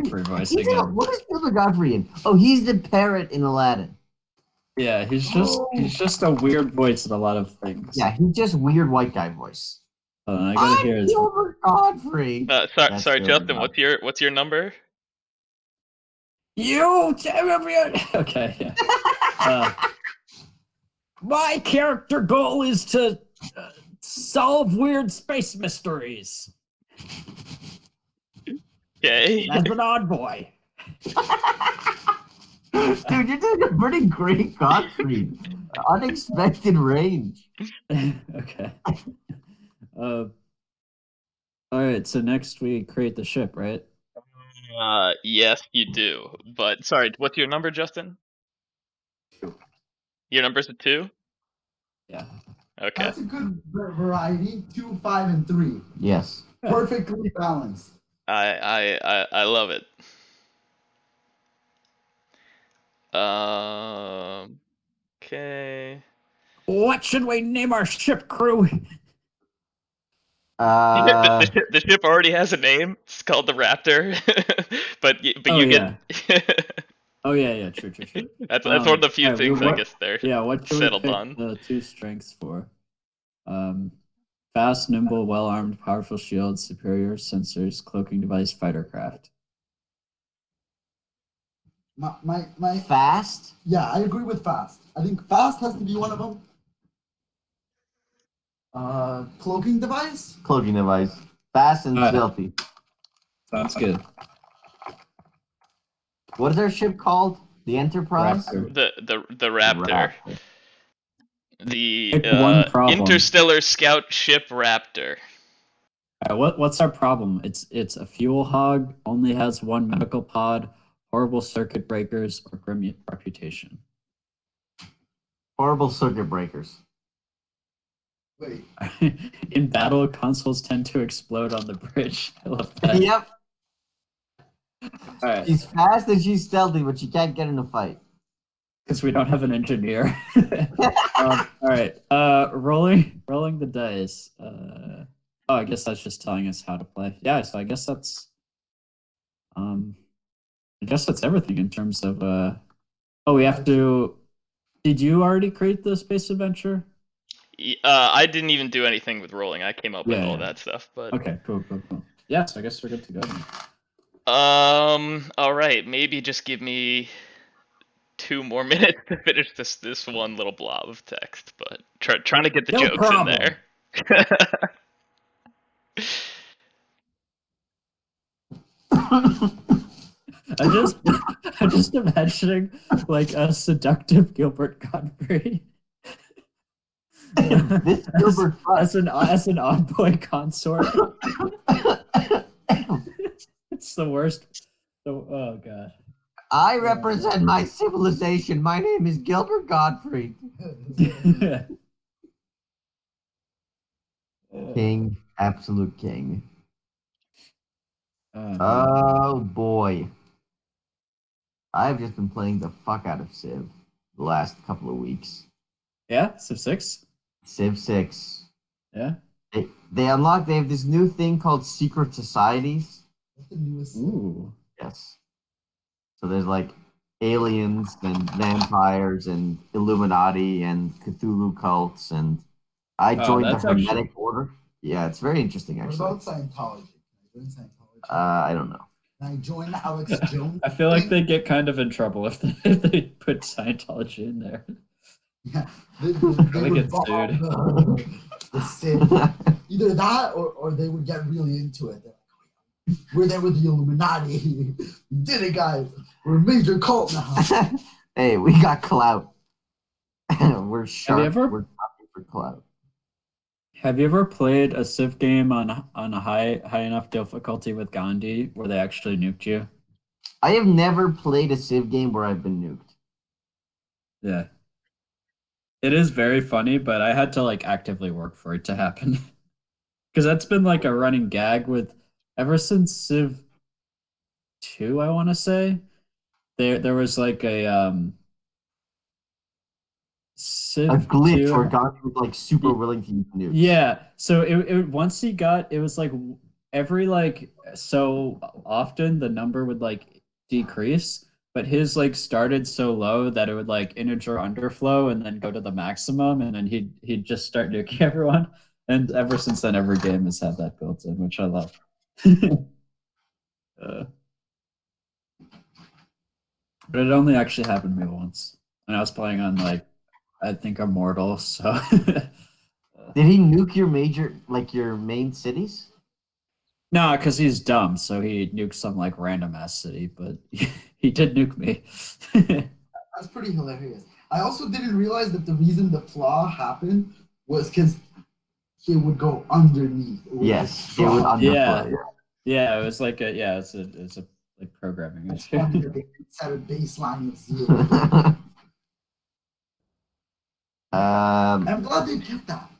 for voicing him. What is Gilbert Godfrey in? Oh, he's the parrot in Aladdin. Yeah, he's just a weird voice in a lot of things. Yeah, he's just weird white guy voice. I gotta I'm hear his. Gilbert Godfrey. That's Sorry, Gilbert Justin. Godfrey. What's your number? You, okay, yeah. My character goal is to solve weird space mysteries. Okay. As an odd boy. Dude, you're doing a pretty great Godfrey. Unexpected range. Okay. All right. So next we create the ship, right? Yes, you do. But sorry, what's your number, Justin? 2. Your number's a 2? Yeah. Okay. That's a good variety. 2, 5, and 3. Yes. Perfectly balanced. I love it. Okay. What should we name our ship crew? The ship already has a name. It's called the Raptor. but Oh, you yeah. get. Oh yeah, true. That's one of the few Alright, things I guess they're what should we settled pick on. the 2 strengths for? Fast, nimble, well-armed, powerful shield, superior sensors, cloaking device, fighter craft. My Fast? Yeah, I agree with fast. I think fast has to be one of them. Cloaking device? Cloaking device. Fast and Alright. stealthy. Sounds good. What is their ship called? The Enterprise? Raptor. The Raptor. The one problem. interstellar scout ship Raptor. What's our problem? It's a fuel hog, only has 1 medical pod, horrible circuit breakers, or grim reputation. Horrible circuit breakers. Wait. In battle, consoles tend to explode on the bridge. I love that. Yep. Alright. She's fast and she's stealthy, but she can't get in a fight. Because we don't have an engineer. Alright. Rolling the dice. I guess that's just telling us how to play. Yeah, so I guess that's everything in terms of we have to. Did you already create the space adventure? I didn't even do anything with rolling. I came up with all that stuff, but okay, cool. Yeah, so I guess we're good to go then. All right. Maybe just give me 2 more minutes to finish this one little blob of text, but trying to get the jokes problem. in there. I'm just imagining like a seductive Gilbert Godfrey. This Gilbert as an odd boy consort. It's the worst. Oh god. I represent my civilization. My name is Gilbert Godfrey. King, absolute king. Oh boy. I've just been playing the fuck out of Civ the last couple of weeks. Yeah, Civ 6? Civ 6. Yeah. They have this new thing called secret societies. What's the newest? Ooh. Yes. So there's like aliens and vampires and Illuminati and Cthulhu cults, and I joined the Hermetic Order. Yeah, it's very interesting actually. What about Scientology? I don't know. Can I join Alex Jones? I feel like they get kind of in trouble if they put Scientology in there. Yeah, they would get sued. The Civ. Either that or they would get really into it. We're there with the Illuminati. We did it, guys. We're a major cult now. Hey, we got clout. We're sharp. We're happy for clout. Have you ever played a Civ game on a high enough difficulty with Gandhi where they actually nuked you? I have never played a Civ game where I've been nuked. Yeah. It is very funny, but I had to like actively work for it to happen. Because that's been like a running gag with ever since Civ 2, I want to say. There was like a Civ a glitch 2, where Gandhi was like super willing to use nukes. Yeah, so it once he got it was like every like so often the number would like decrease, but his like started so low that it would like integer underflow and then go to the maximum, and then he'd just start nuking everyone. And ever since then, every game has had that built in, which I love. uh, but it only actually happened to me once, and I was playing on like I think Immortal. So Did he nuke your your main cities? no, because he's dumb, so he nuked some like random ass city, but he did nuke me. That's pretty hilarious. I also didn't realize that the reason the flaw happened was because he would go underneath. It would Yes, like it would drop. Yeah, underflow. yeah, it was like a yeah, it's a like programming It's issue. funny that they set a baseline of 0. um, I'm glad they kept that.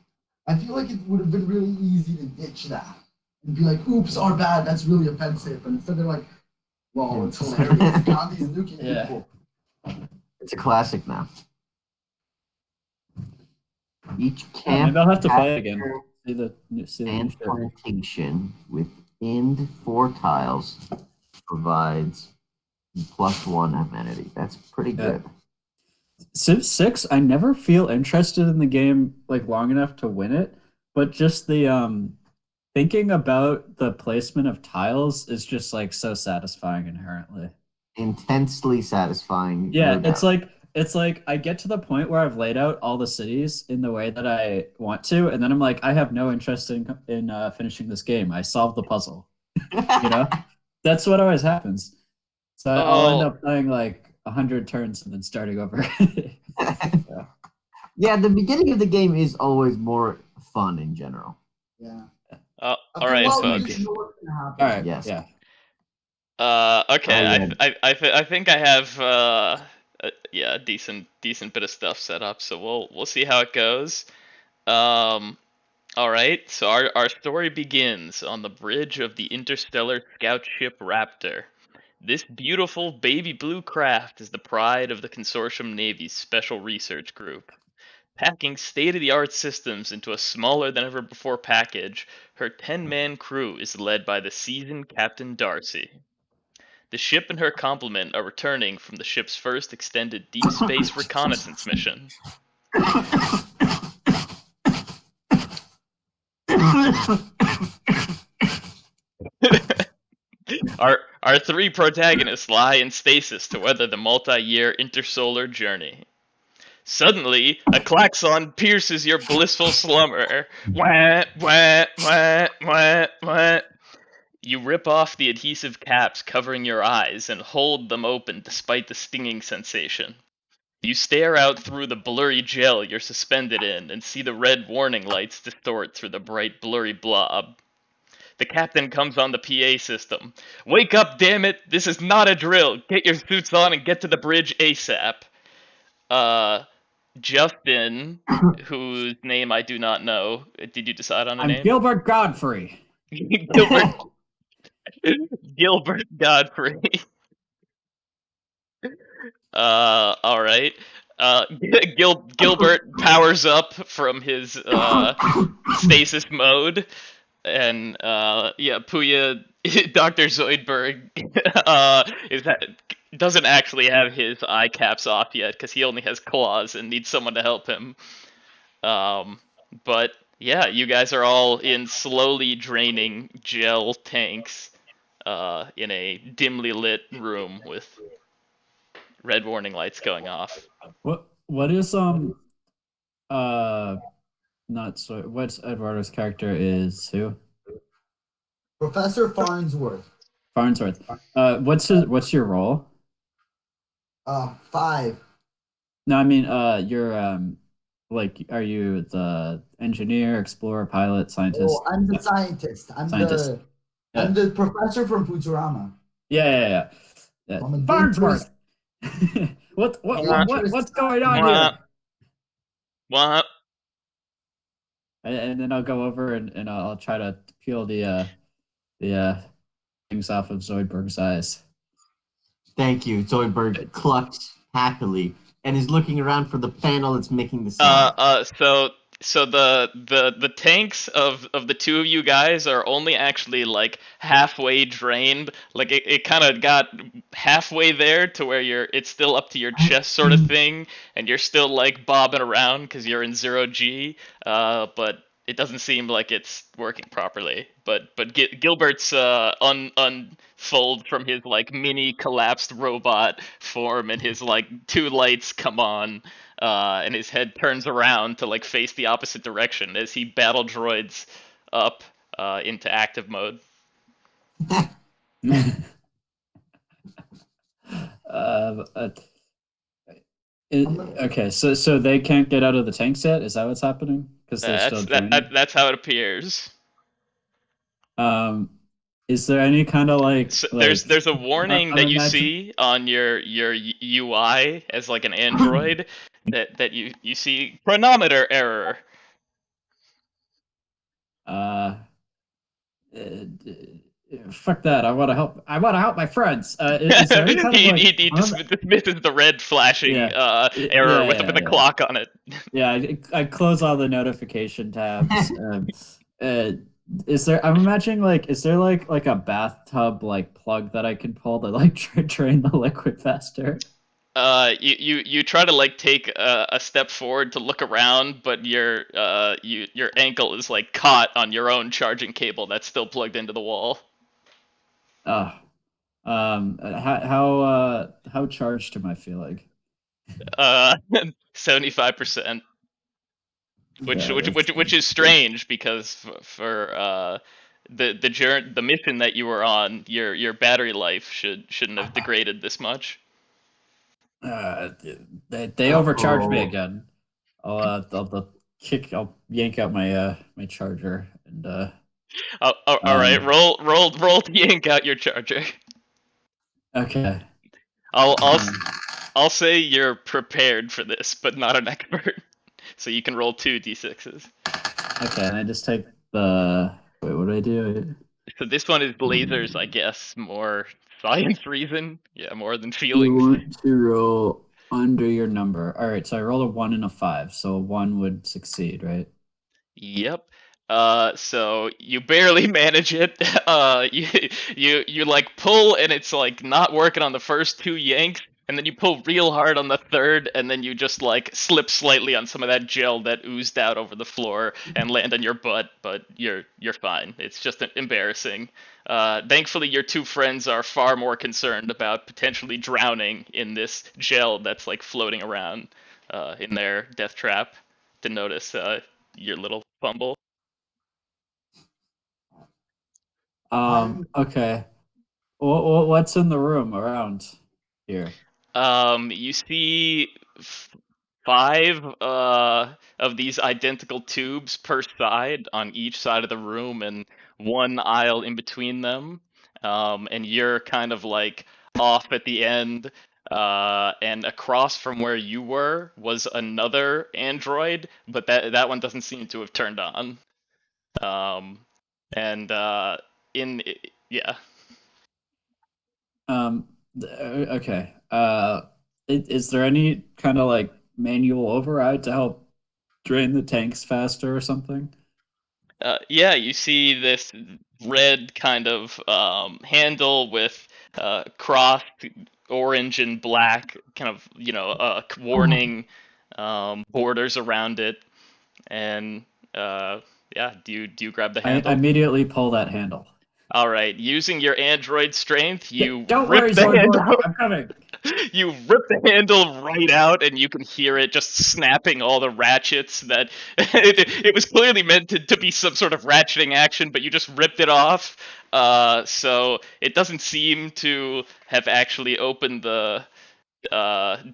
I feel like it would have been really easy to ditch that and be like, "Oops, our bad. That's really offensive." But instead, they're like, "Well, it's hilarious. Gandhi's nuking Yeah. people." it's a classic now. Each Yeah, camp maybe I'll have to play it again. See the new and shit. plantation within 4 tiles provides +1 amenity. That's pretty Yeah. good. Civ 6, I never feel interested in the game like long enough to win it, but just the thinking about the placement of tiles is just like so satisfying inherently. Intensely satisfying, no Yeah, doubt. it's like I get to the point where I've laid out all the cities in the way that I want to, and then I'm like, I have no interest in finishing this game. I solved the puzzle, you know? That's what always happens. So I'll end Oh, up playing like 100 turns and then starting over. Yeah. Yeah, the beginning of the game is always more fun in general. Yeah. all After a right, It's while, you like, just folks. know what's gonna all happen. right, Yes. yeah. Oh Okay. yeah. I think I have yeah, a decent bit of stuff set up. So we'll see how it goes. Um, all right. So our story begins on the bridge of the interstellar scout ship Raptor. This beautiful baby blue craft is the pride of the Consortium Navy's Special Research Group. Packing state of the art systems into a smaller than ever before package, her 10-man crew is led by the seasoned Captain Darcy. The ship and her complement are returning from the ship's first extended deep space reconnaissance mission. Our three protagonists lie in stasis to weather the multi-year intersolar journey. Suddenly, a klaxon pierces your blissful slumber. Wah, wah, wah, wah, wah. You rip off the adhesive caps covering your eyes and hold them open despite the stinging sensation. You stare out through the blurry gel you're suspended in and see the red warning lights distort through the bright blurry blob. The captain comes on the PA system. Wake up, damn it! This is not a drill! Get your suits on and get to the bridge ASAP. Uh, Justin, whose name I do not know. Did you decide on a I'm name? Gilbert Godfrey. Gilbert Gilbert Godfrey. All right. Gilbert powers up from his stasis mode, and yeah, Puya, Doctor Zoidberg, is doesn't actually have his eye caps off yet because he only has claws and needs someone to help him. Um, but yeah, you guys are all in slowly draining gel tanks, in a dimly lit room with red warning lights going off. What is uh not so what's Eduardo's character is who? Professor Farnsworth. Farnsworth. What's your role? 5. No, I mean you're like are you the engineer, explorer, pilot, Oh, scientist? I'm the scientist. Scientist. I'm Yeah. the professor from Futurama. Yeah. I'm a dangerous, Farnsworth. dangerous What's going on Wah, here? wah. And then I'll go over and I'll try to peel the things off of Zoidberg's eyes. Thank you. Zoidberg clucks happily and is looking around for the panel that's making the sound. So So the tanks of the two of you guys are only actually like halfway drained. Like it kind of got halfway there to where it's still up to your chest sort of thing, and you're still like bobbing around because you're in 0 G. But it doesn't seem like it's working properly. But Gilbert's unfold from his like mini collapsed robot form, and his like two lights come on, and his head turns around to like face the opposite direction as he battle droids up into active mode. uh, uh, okay, so they can't get out of the tanks yet? Is that what's happening? Because they're still drained. That's how it appears. Um, is there any kind of So like there's a warning I'm that you imagine see on your UI as like an Android that you see chronometer error. uh, fuck that. I want to help my friends. Is there any kind of like He dismisses the red flashing yeah, error with a yeah. clock on it. Yeah, I close all the notification tabs. Uh, is there? I'm imagining is there like a bathtub like plug that I can pull to like drain the liquid faster? You try to like take a step forward to look around, but your ankle is like caught on your own charging cable that's still plugged into the wall. Oh, how charged am I feeling? 75%, Okay, let's which is strange because for the mission that you were on, your battery life shouldn't have degraded this much. uh, they overcharged me Uh-oh. again. I'll yank out my charger and All right, um roll to yank out your charger. okay. I'll I'll Um, I'll say you're prepared for this, but not an expert. So you can roll 2d6s. okay, and I just take the wait. What do I do? So this one is lasers, I guess, more science reason. Yeah, more than You feelings. want to roll under your number. All right, so I rolled a 1 and a 5, so a 1 would succeed, right? Yep. So you barely manage it. You like pull and it's like not working on the first two yanks, and then you pull real hard on the third, and then you just like slip slightly on some of that gel that oozed out over the floor and land on your butt. But you're fine. It's just embarrassing. Thankfully, your two friends are far more concerned about potentially drowning in this gel that's like floating around in their death trap to notice your little fumble. Okay. What's in the room around here? You see five of these identical tubes per side on each side of the room, and one aisle in between them. And you're kind of like off at the end. And across from where you were was another android, but that one doesn't seem to have turned on. Um, and in yeah. Okay. Is there any kind of like manual override to help drain the tanks faster or something? Yeah, you see this red kind of handle with crossed orange and black kind of warning borders around it, and yeah, do you grab the I handle? immediately pull that handle. All right, using your android strength, Yeah, you don't rip worry, the Zoidberg. handle. I'm coming. You rip the handle right out, and you can hear it just snapping all the ratchets. That it was clearly meant to be some sort of ratcheting action, but you just ripped it off. So it doesn't seem to have actually opened the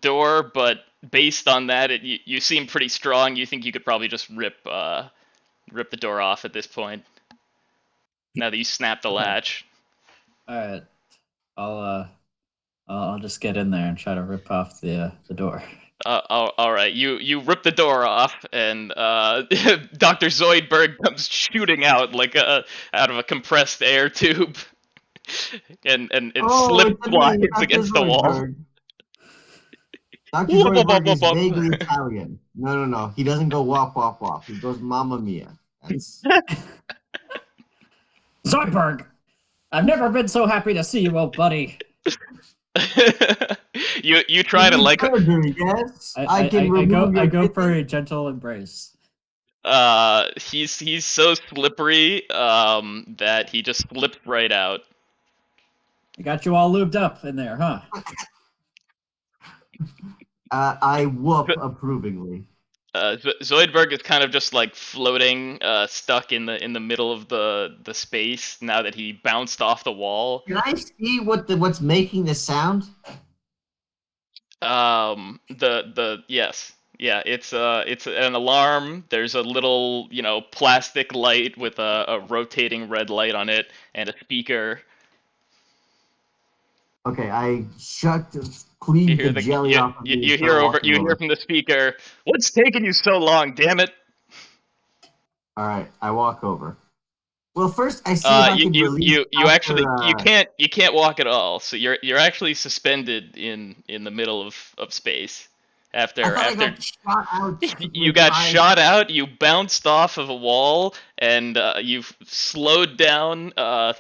door, but based on that, you seem pretty strong. You think you could probably just rip the door off at this point. Now that you snapped the Okay. latch. All right. I'll uh I'll just get in there and try to rip off the door. All right, you rip the door off, and Dr. Zoidberg comes shooting out like out of a compressed air tube, and Oh, slip it's a me, slides Dr. against the wall. Zoidberg. Dr. Zoidberg is vaguely Italian. No. He doesn't go wop wop wop. He goes Mamma Mia. That's Zoidberg, I've never been so happy to see you, old buddy. You try to like burger, yes. I can remove your I go kidney. for a gentle embrace. he's so slippery that he just slips right out. I got you all lubed up in there, huh? I whoop approvingly. Zoidberg is kind of just like floating, stuck in the middle of the space now that he bounced off the wall. Can I see what's making the sound? Yes. Yeah, it's an alarm. There's a little, plastic light with a rotating red light on it and a speaker. Okay, I You cleaned hear the jelly off of me. you hear from the speaker, "What's taking you so long, damn it?" All right, I walk over. Well, first I see if I can release. You actually you can't walk at all. So you're actually suspended in the middle of space. I got shot out. You got shot out, you bounced off of a wall, and you've slowed down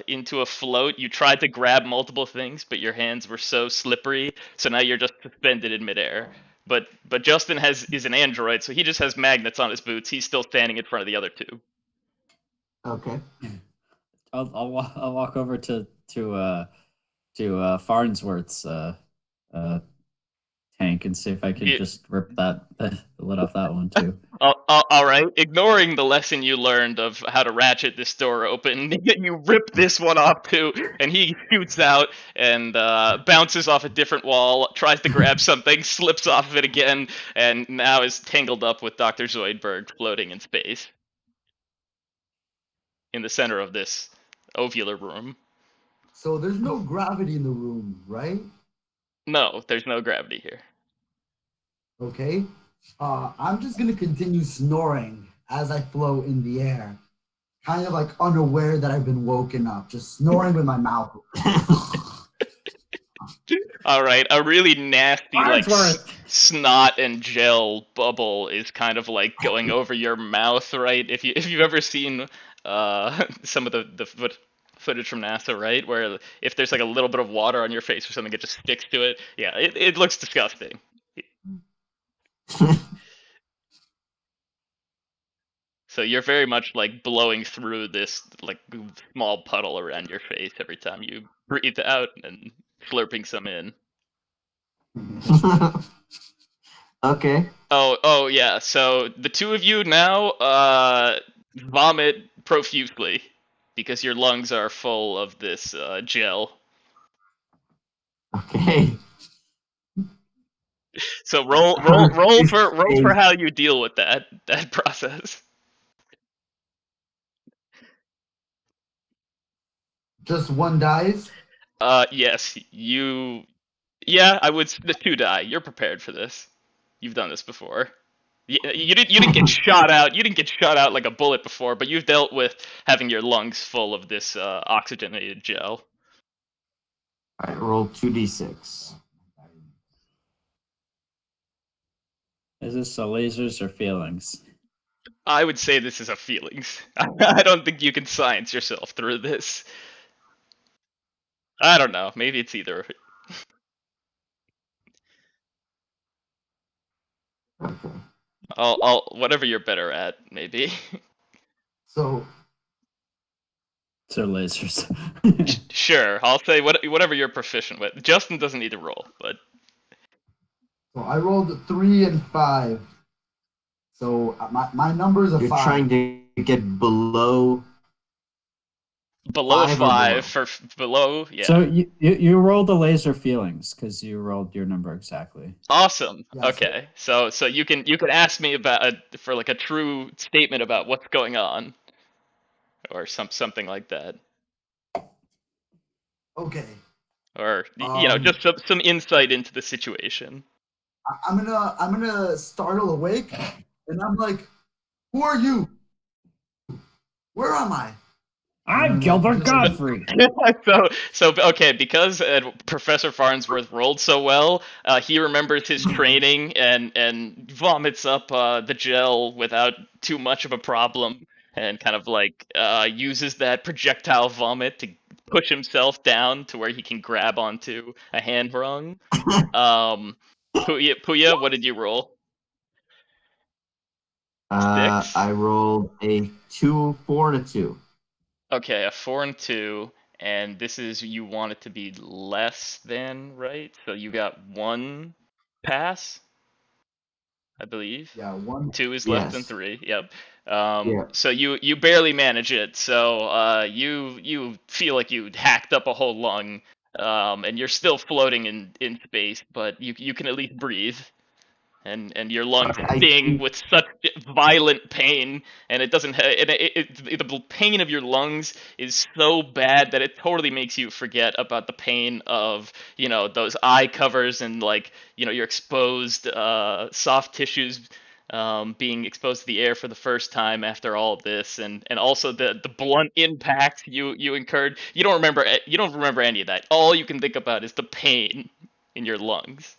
into a float. You tried to grab multiple things, but your hands were so slippery, so now you're just suspended in midair. But Justin is an android, so he just has magnets on his boots. He's still standing in front of the other two. Okay. I'll walk over to Farnsworth's tank and see if I can just rip the lid off that one too. All right. Ignoring the lesson you learned of how to ratchet this door open, you rip this one off too, and he shoots out and bounces off a different wall, tries to grab something, slips off of it again, and now is tangled up with Dr. Zoidberg floating in space in the center of this ovular room. So there's no gravity in the room, right? No, there's no gravity here. Okay. I'm just gonna continue snoring as I float in the air, kind of like unaware that I've been woken up, just snoring with my mouth open. All right, a really nasty like snot and gel bubble is kind of like going over your mouth, right? If you've ever seen some of the footage from NASA, right, where if there's like a little bit of water on your face or something, it just sticks to it. Yeah, it looks disgusting. So you're very much like blowing through this like small puddle around your face every time you breathe out and slurping some in. Okay. Oh yeah. So the two of you now vomit profusely because your lungs are full of this gel. Okay. So roll for how you deal with that process. Just one dies. Yes, you. Yeah, I would. The two die. You're prepared for this. You've done this before. You didn't get shot out. You didn't get shot out like a bullet before, but you've dealt with having your lungs full of this oxygenated gel. All right, roll 2d6. Is this a lasers or feelings? I would say this is a feelings. I don't think you can science yourself through this. I don't know. Maybe it's either. Okay. I'll whatever you're better at, maybe. So lasers. Sure, I'll say whatever you're proficient with. Justin doesn't need to roll, but. So I rolled 3 and 5. So my numbers are You're 5. trying to get below a 5 for below, yeah. So you rolled the laser feelings because you rolled your number exactly. Awesome. Yeah, okay, so you can ask me about for like a true statement about what's going on, or something like that. Okay. Or just some insight into the situation. I'm gonna startle awake, and I'm like, "Who are you? Where am I?" I'm Gilbert Godfrey. So okay, because Professor Farnsworth rolled so well, he remembers his training and vomits up the gel without too much of a problem, and kind of like uses that projectile vomit to push himself down to where he can grab onto a hand rung. Um, Puya, what did you roll? Six. I rolled a 2, 4, and a 2. Okay, a 4 and 2, and this is you want it to be less than, right? So you got one pass, I believe. Yeah, one. Two is less than Yes. three. Yep. Yeah. So you barely manage it. So you feel like you hacked up a whole lung, and you're still floating in space, but you can at least breathe. And your lungs I sting think, with such violent pain, and it doesn't the pain of your lungs is so bad that it totally makes you forget about the pain of those eye covers and like your exposed soft tissues being exposed to the air for the first time after all of this, and also the blunt impact you incurred. You don't remember any of that. All you can think about is the pain in your lungs.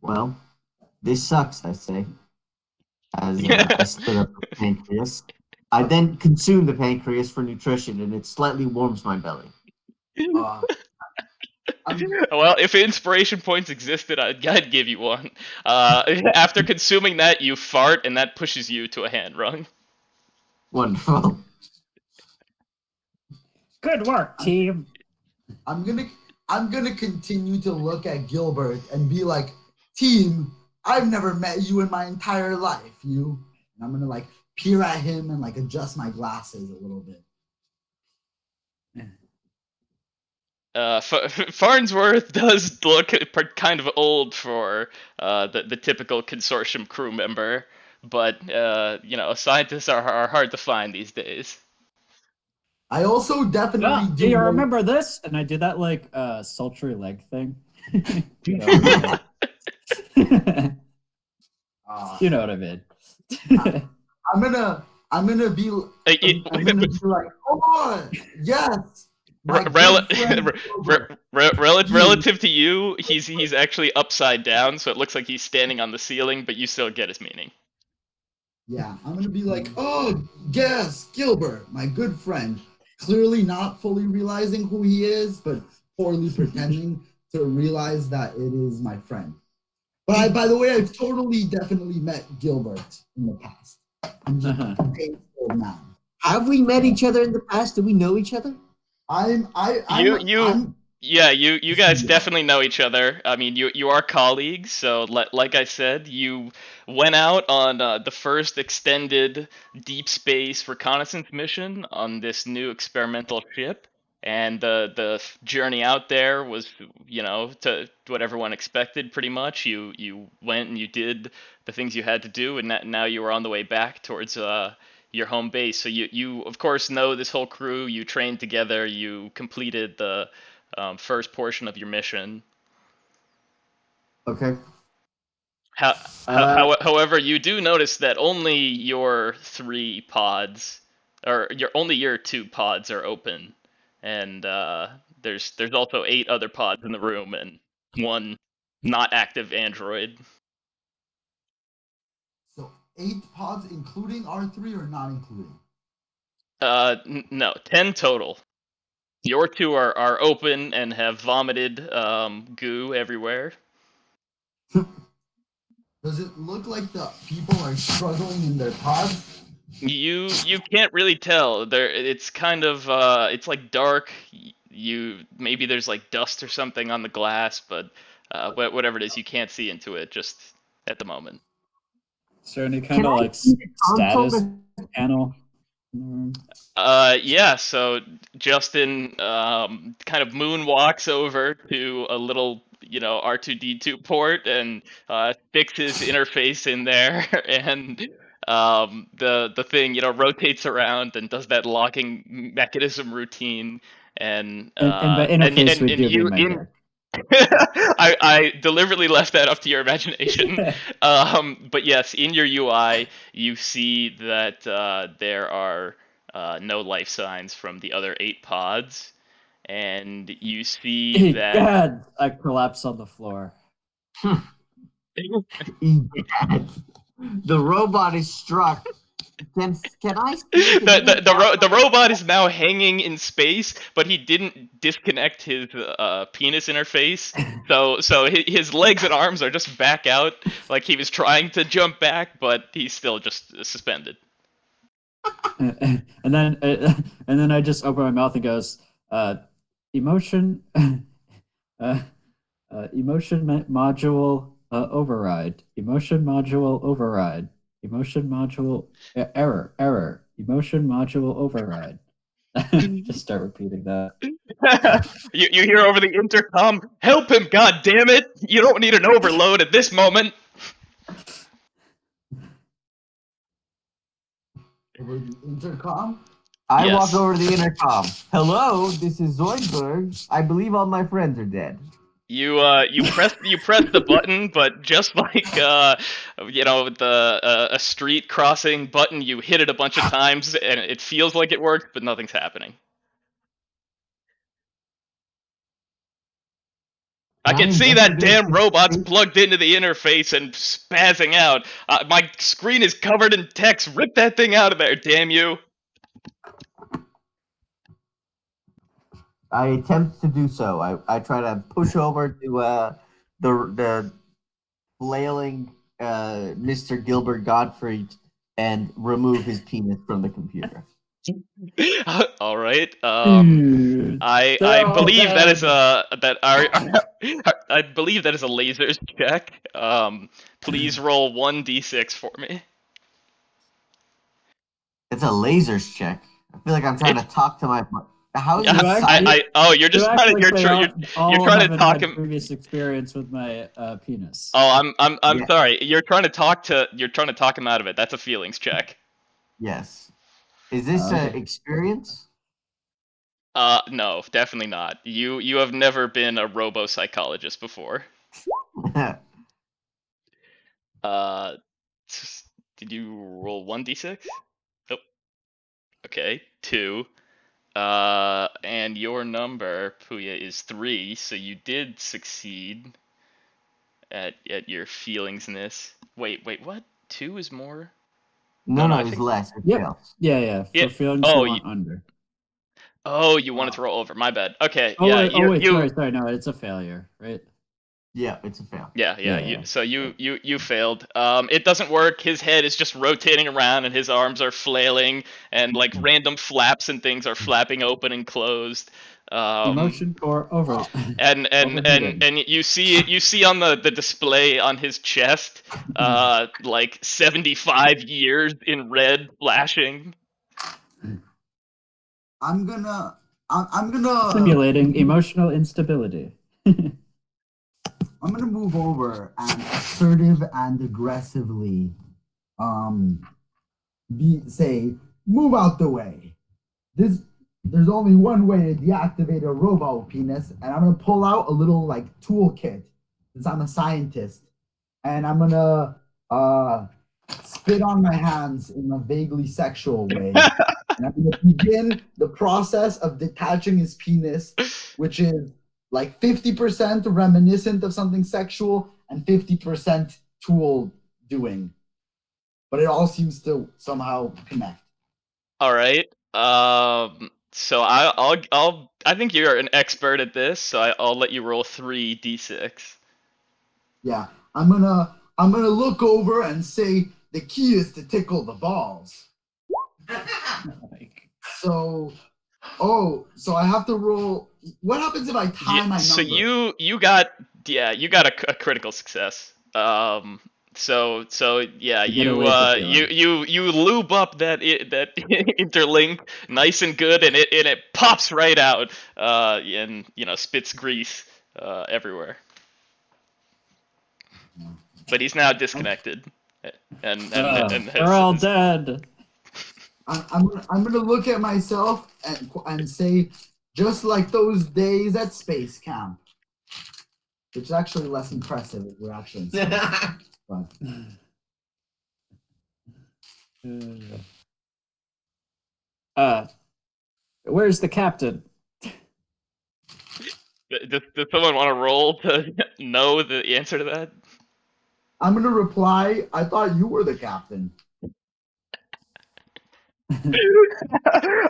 well, this sucks, I say, as I split up the pancreas. I then consume the pancreas for nutrition, and it slightly warms my belly. Uh, I'm Well, if inspiration points existed, I'd give you one. After consuming that, you fart, and that pushes you to a hand rung. Wonderful. Good work, team. I'm gonna I'm gonna continue to look at Gilbert and be like, team, I've never met you in my entire life. You and I'm gonna like peer at him and like adjust my glasses a little bit. Farnsworth does look kind of old for the typical consortium crew member, but scientists are hard to find these days. I also definitely Do do you know. remember this? And I did that like sultry leg thing. You know what I mean? Uh, You know what I mean. I'm gonna I'm gonna be I'm gonna be like, oh yes, my Rel- good friend Gilbert. You relative to you, he's actually upside down, so it looks like he's standing on the ceiling, but you still get his meaning. Yeah, I'm gonna be like, oh yes, Gilbert, my good friend. Clearly not fully realizing who he is, but poorly pretending to realize that it is my friend. But by the way, I've totally definitely met Gilbert in the past. I'm just Uh-huh. days old now. Have we met each other in the past? Do we know each other? I'm Yeah, you guys definitely know each other. I mean, you are colleagues, so like I said, you went out on the first extended deep space reconnaissance mission on this new experimental ship, and the journey out there was, to what everyone expected pretty much. You went and you did the things you had to do, and now you were on the way back towards your home base. So you of course know this whole crew. You trained together. You completed the first portion of your mission. Okay. However, you do notice that only your three pods, or your two pods, are open, and there's also eight other pods in the room and one not active android. so 8 pods, including R3 or not including? No, 10 total. Your two are open and have vomited goo everywhere. Does it look like the people are struggling in their pods? You can't really tell. It's kind of it's like dark. You maybe there's like dust or something on the glass, but whatever it is, you can't see into it just at the moment. Is there any kind Can of I like see the console? status panel? Mm. Yeah. So Justin kind of moonwalks over to a little R2D2 port and sticks his interface in there, and the thing rotates around and does that locking mechanism routine, and And the uh and interface and, would and give me you my in dick. I deliberately left that up to your imagination. But yes, in your UI, you see that there are no life signs from the other 8 pods, and you see that. God, I collapse on the floor. Egad. The robot is struck. Can I see the robot is now hanging in space, but he didn't disconnect his penis interface, so his legs and arms are just back out, like he was trying to jump back, but he's still just suspended. And then I just open my mouth and goes, emotion, emotion module override, emotion module override, emotion module error, emotion module override. Just start repeating that. You hear over the intercom, "Help him, god damn it! You don't need an overload at this moment." Over the intercom? I Yes. walk over the intercom. Hello, this is Zoidberg. I believe all my friends are dead. You press the button, but just like a street crossing button, you hit it a bunch of times, and it feels like it works, but nothing's happening. I can see that damn robot's plugged into the interface and spazzing out. My screen is covered in text. Rip that thing out of there, damn you! I attempt to do so. I try to push over to the flailing Mr. Gilbert Gottfried and remove his penis from the computer. All right. Dude, I believe that is I believe that is a lasers check. Please roll 1d6 for me. It's a lasers check. I feel like I'm trying to talk to my. How is Yeah, it? you're just you act trying to like they all you're trying to haven't talk had him. previous experience with my penis. Oh, I'm Yeah. sorry. You're trying to talk him out of it. That's a feelings check. Yes. Is this Okay. experience? No, definitely not. You have never been a robo-psychologist before. Did you roll 1d6? Nope. Okay, 2. And your number, Puya, is 3, so you did succeed at your feelingsness. Wait, what? 2 is more? No, I it's think. less. It Yep. fails. Yeah. For Yeah. feelings, Oh, you want under. you wanted to roll over. My bad. Okay, Oh yeah, wait, you. sorry. No, it's a failure, right? Yeah, it's a fail. Yeah. Yeah. So you failed. It doesn't work. His head is just rotating around, and his arms are flailing, and like random flaps and things are flapping open and closed. Emotion core over. And overheating. you see on the display on his chest, like 75 years in red flashing. I'm gonna Simulating emotional instability. I'm gonna move over and assertive and aggressively say, move out the way. There's only one way to deactivate a robot penis, and I'm gonna pull out a little like toolkit since I'm a scientist, and I'm gonna spit on my hands in a vaguely sexual way. And I'm gonna begin the process of detaching his penis, which is like 50% reminiscent of something sexual and 50% tool doing. But it all seems to somehow connect. All right. So I think you're an expert at this, so I'll let you roll 3d6. Yeah, I'm gonna look over and say the key is to tickle the balls. So, so I have to roll. What happens if I tie my number? So you got a critical success. So yeah, you lube up that interlink nice and good, and it pops right out, and spits grease everywhere. But he's now disconnected, and we're all dead. I'm gonna look at myself and say, just like those days at space camp, which is actually less impressive if we're actually in space. But Uh, where's the captain? Does someone want to roll to know the answer to that? I'm gonna reply. I thought you were the captain.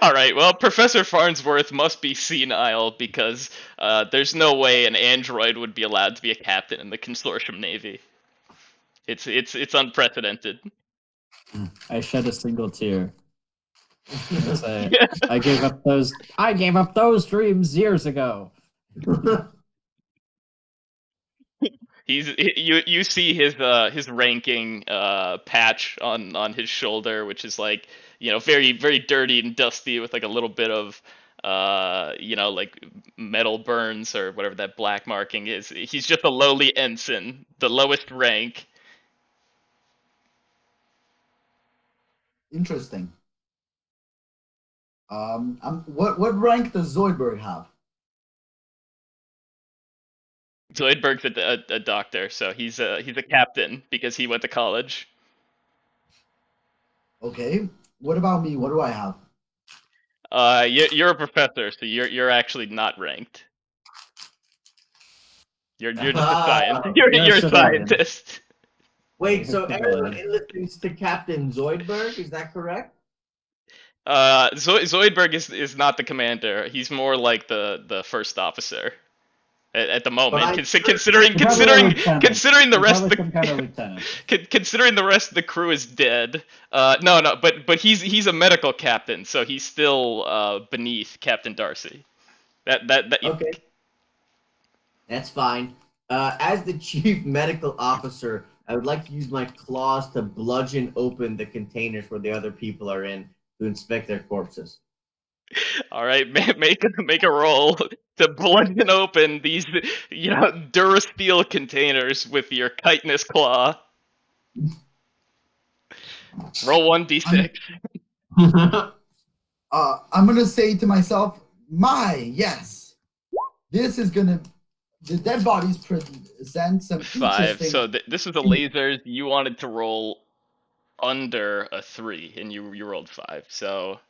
All right. Well, Professor Farnsworth must be senile because there's no way an android would be allowed to be a captain in the consortium navy. It's unprecedented. I shed a single tear. I say, I gave up those dreams years ago. You see his ranking patch on his shoulder, which is like very very dirty and dusty with like a little bit of like metal burns or whatever that black marking is. He's just a lowly ensign, the lowest rank. Interesting. What rank does Zoidberg have? Zoidberg's a doctor, so he's a captain because he went to college. Okay. What about me? What do I have? You're a professor, so you're actually not ranked. You're just a scientist. You're a civilian. scientist. Wait, so everyone listens to Captain Zoidberg, is that correct? Zoidberg is not the commander. He's more like the first officer at the moment. Considering the rest of considering the rest of the crew is dead. No, but he's a medical captain, so he's still beneath Captain Darcy. That Okay. That's fine. As the chief medical officer, I would like to use my claws to bludgeon open the containers where the other people are in to inspect their corpses. All right, make a roll to bludgeon open these Durasteel containers with your chitinous claw. Roll 1d6. I'm gonna say to myself, yes, this is gonna. The dead bodies present some 5. interesting. So this is a lasers. You wanted to roll under a 3, and you rolled 5. So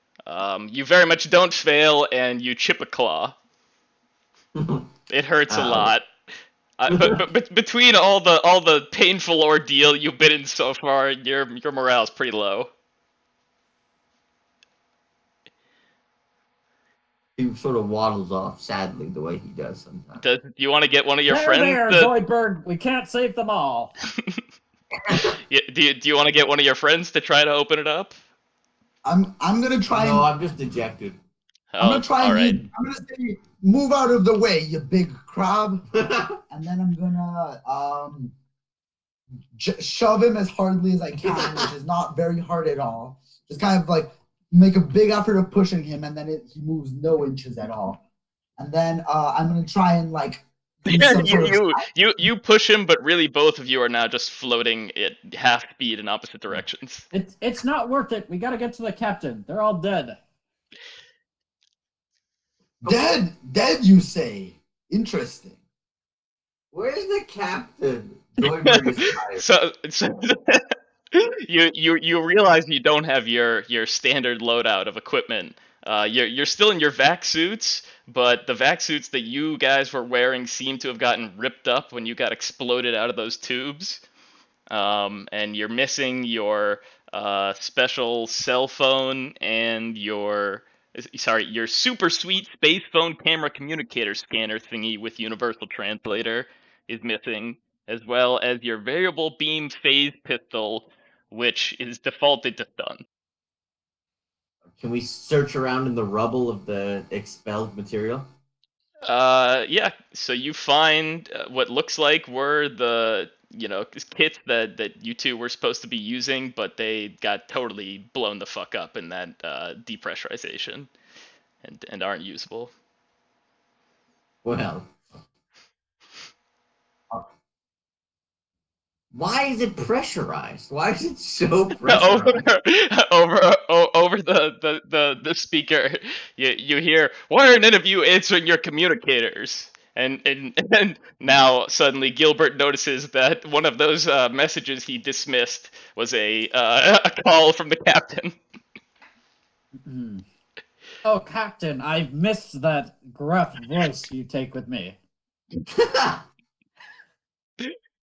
you very much don't fail, and you chip a claw. It hurts a lot. But between all the painful ordeal you've been in so far, your morale's pretty low. He sort of waddles off sadly the way he does sometimes. Do you want to get one of your friends? There, Zoidberg. We can't save them all. Do you want to get one of your friends to try to open it up? I'm gonna try. No, I'm just dejected. I'm gonna try. Right. I'm gonna say, move out of the way, you big crab, and then I'm gonna shove him as hardly as I can, which is not very hard at all. Just kind of like make a big effort of pushing him, and then he moves no inches at all. And then I'm gonna try and like. You push him, but really both of you are now just floating at half speed in opposite directions. It's not worth it. We gotta get to the captain. They're all dead. Dead, you say? Interesting. Where's the captain? so you realize you don't have your standard loadout of equipment. You're still in your vac suits, but the vac suits that you guys were wearing seem to have gotten ripped up when you got exploded out of those tubes. And you're missing your special cell phone and your super sweet space phone camera communicator scanner thingy with universal translator is missing, as well as your variable beam phase pistol, which is defaulted to stun. Can we search around in the rubble of the expelled material? Yeah. So you find what looks like were the kits that you two were supposed to be using, but they got totally blown the fuck up in that depressurization, and aren't usable. Well, why is it pressurized? Why is it so pressurized? over the speaker, you hear, "Why aren't any of you answering your communicators?" And now suddenly Gilbert notices that one of those messages he dismissed was a call from the captain. Oh, Captain, I've missed that gruff voice you take with me.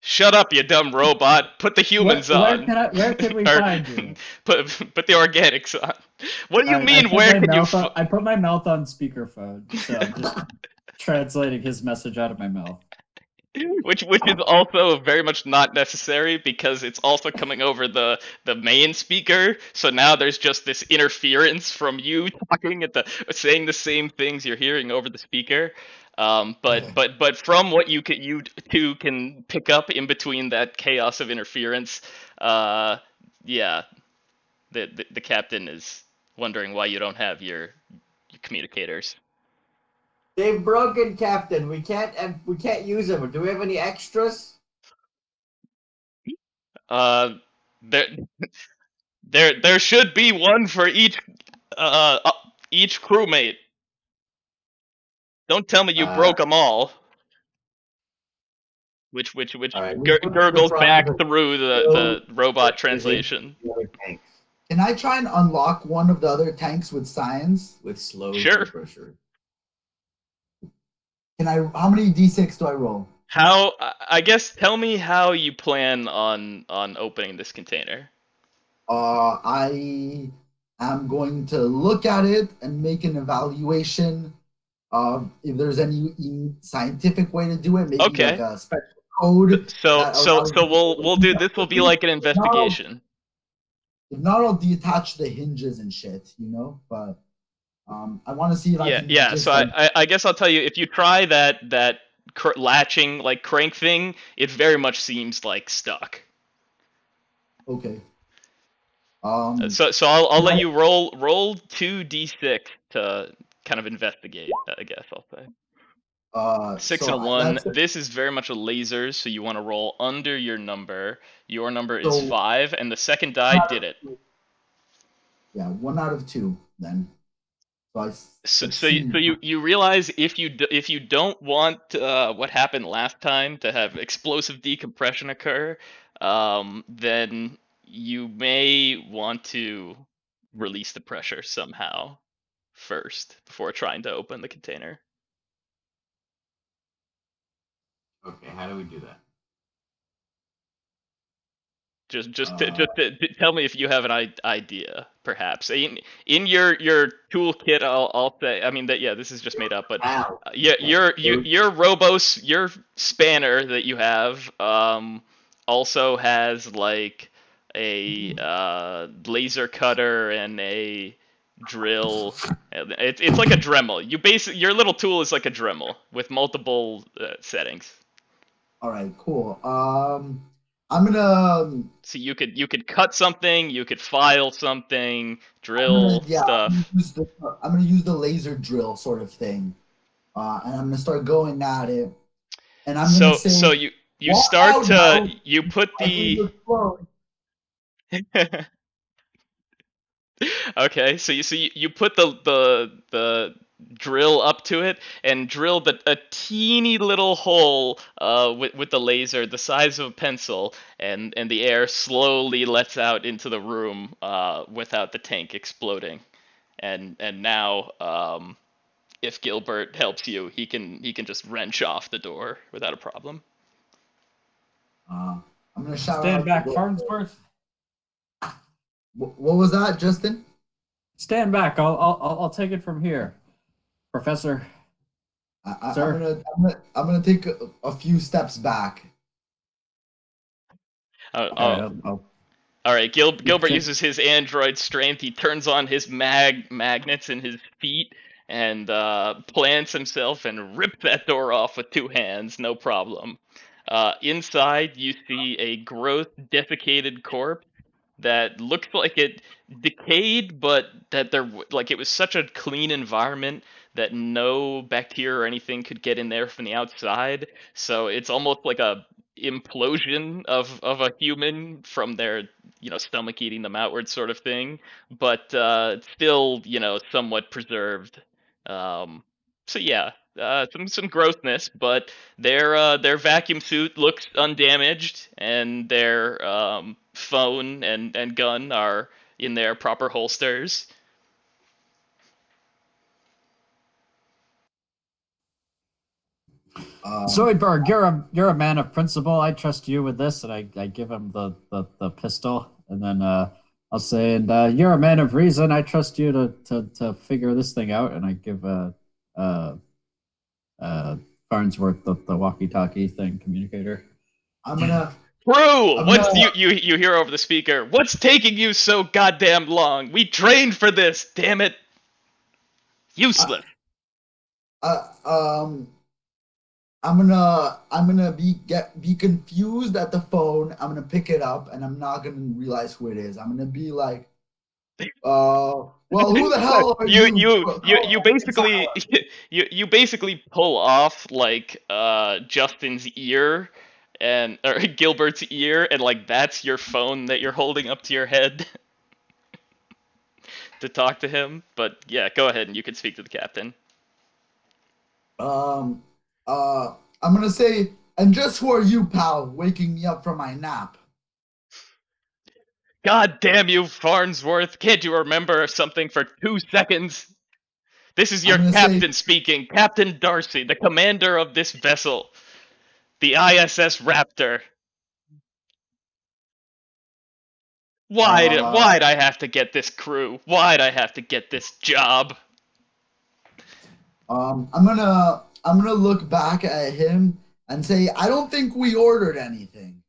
Shut up, you dumb robot. Put the humans on. Where can we Or find you? put the organics on. What do All you right, I mean? put Where my can you? mouth on. I put my mouth on speakerphone, so I'm just translating his message out of my mouth. Which is also very much not necessary because it's also coming over the main speaker. So now there's just this interference from you talking at the saying the same things you're hearing over the speaker. But from what you two can pick up in between that chaos of interference, uh, yeah, the captain is wondering why you don't have your communicators. They've broken, Captain. We can't use them. Do we have any extras? Uh, there there should be one for uh uh, each crewmate. Don't tell me you Uh, broke them all. Which all right. We put them in the gurgles front of back the through drill the robot with the translation. other tanks Can I try and unlock one of the other tanks with science? with slow Sure. pressure. Can I? How many d6 do I roll? How I guess tell me how you plan on opening this container. I am going to look at it and make an evaluation of if there's any scientific way to do it, maybe like Okay. a special code that allows So me to we'll open do that this will be quickly. like an If not, I'll, investigation. if not, I'll detach the hinges and shit, But I want to see if I can Yeah. So just like I guess I'll tell you if you try that latching like crank thing, it very much seems like stuck. okay. So I'll Can let I, you roll 2d6 to kind of investigate. I guess I'll say six so and a I, one. that's This is very much a laser, so you want to roll under your number. Your number is so 5, and the second die one out did of it. two. Yeah, 1 out of 2 then. So I So succeed. you realize if you don't want what happened last time to have explosive decompression occur, then you may want to release the pressure somehow first before trying to open the container. Okay, how do we do that? Tell me if you have an idea, perhaps. In your toolkit, I'll say. I mean that yeah, this is just made up, but Ow. yeah, Okay. your Robos, your spanner that you have, also has like a laser cutter and a drill. It's like a Dremel. Your little tool is like a Dremel with multiple settings. All right, cool. I'm gonna So you could cut something, you could file something, drill yeah, stuff. I'm gonna use the laser drill sort of thing, and I'm gonna start going at it, and I'm gonna say, So you "Walk start out to now." you put I can the explode. okay. You put the drill up to it and drill a teeny little hole with the laser the size of a pencil, and the air slowly lets out into the room without the tank exploding. And now if Gilbert helps you, he can just wrench off the door without a problem. Uh, I'm gonna shout Stand out to back, Gilbert. Farnsworth. What was that, Justin? Stand back. I'll take it from here, Professor. I'm Sir. gonna take a few steps back. Oh, All oh, right. I'll all right. Gilbert check. uses his android strength. He turns on his magnets in his feet and plants himself and rips that door off with 2 hands, no problem. Inside, you see a gross, desiccated corpse that looks like it decayed, but that there like it was such a clean environment that no bacteria or anything could get in there from the outside. So it's almost like a implosion of a human from their stomach eating them outward sort of thing, but still somewhat preserved. So yeah, some grossness, but their vacuum suit looks undamaged, and their phone and gun are in their proper holsters. Zoidberg, you're a man of principle. I trust you with this, and I give him the pistol, and then I'll say, and you're a man of reason. I trust you to figure this thing out, and I give uh uh Farnsworth the walkie-talkie thing communicator. I'm gonna Crew, I'm what's gonna you hear over the speaker? What's taking you so goddamn long? We trained for this, damn it. uh, Useless. uh, um I'm gonna be confused at the phone. I'm gonna pick it up and I'm not gonna realize who it is. I'm gonna be like, well, who the hell are you you? you you Call you me Silence. basically you basically pull off like Justin's ear and or Gilbert's ear, and like that's your phone that you're holding up to your head to talk to him. But yeah, go ahead and you can speak to the captain. Um, I'm gonna say, and just who are you, pal, waking me up from my nap? God damn you, Farnsworth! Can't you remember something for 2 seconds? This is I'm your gonna say, captain speaking, Captain Darcy, the commander of this vessel, the ISS Raptor. uh, Why'd I have to get this crew? Why'd I have to get this job? I'm gonna look back at him and say, I don't think we ordered anything.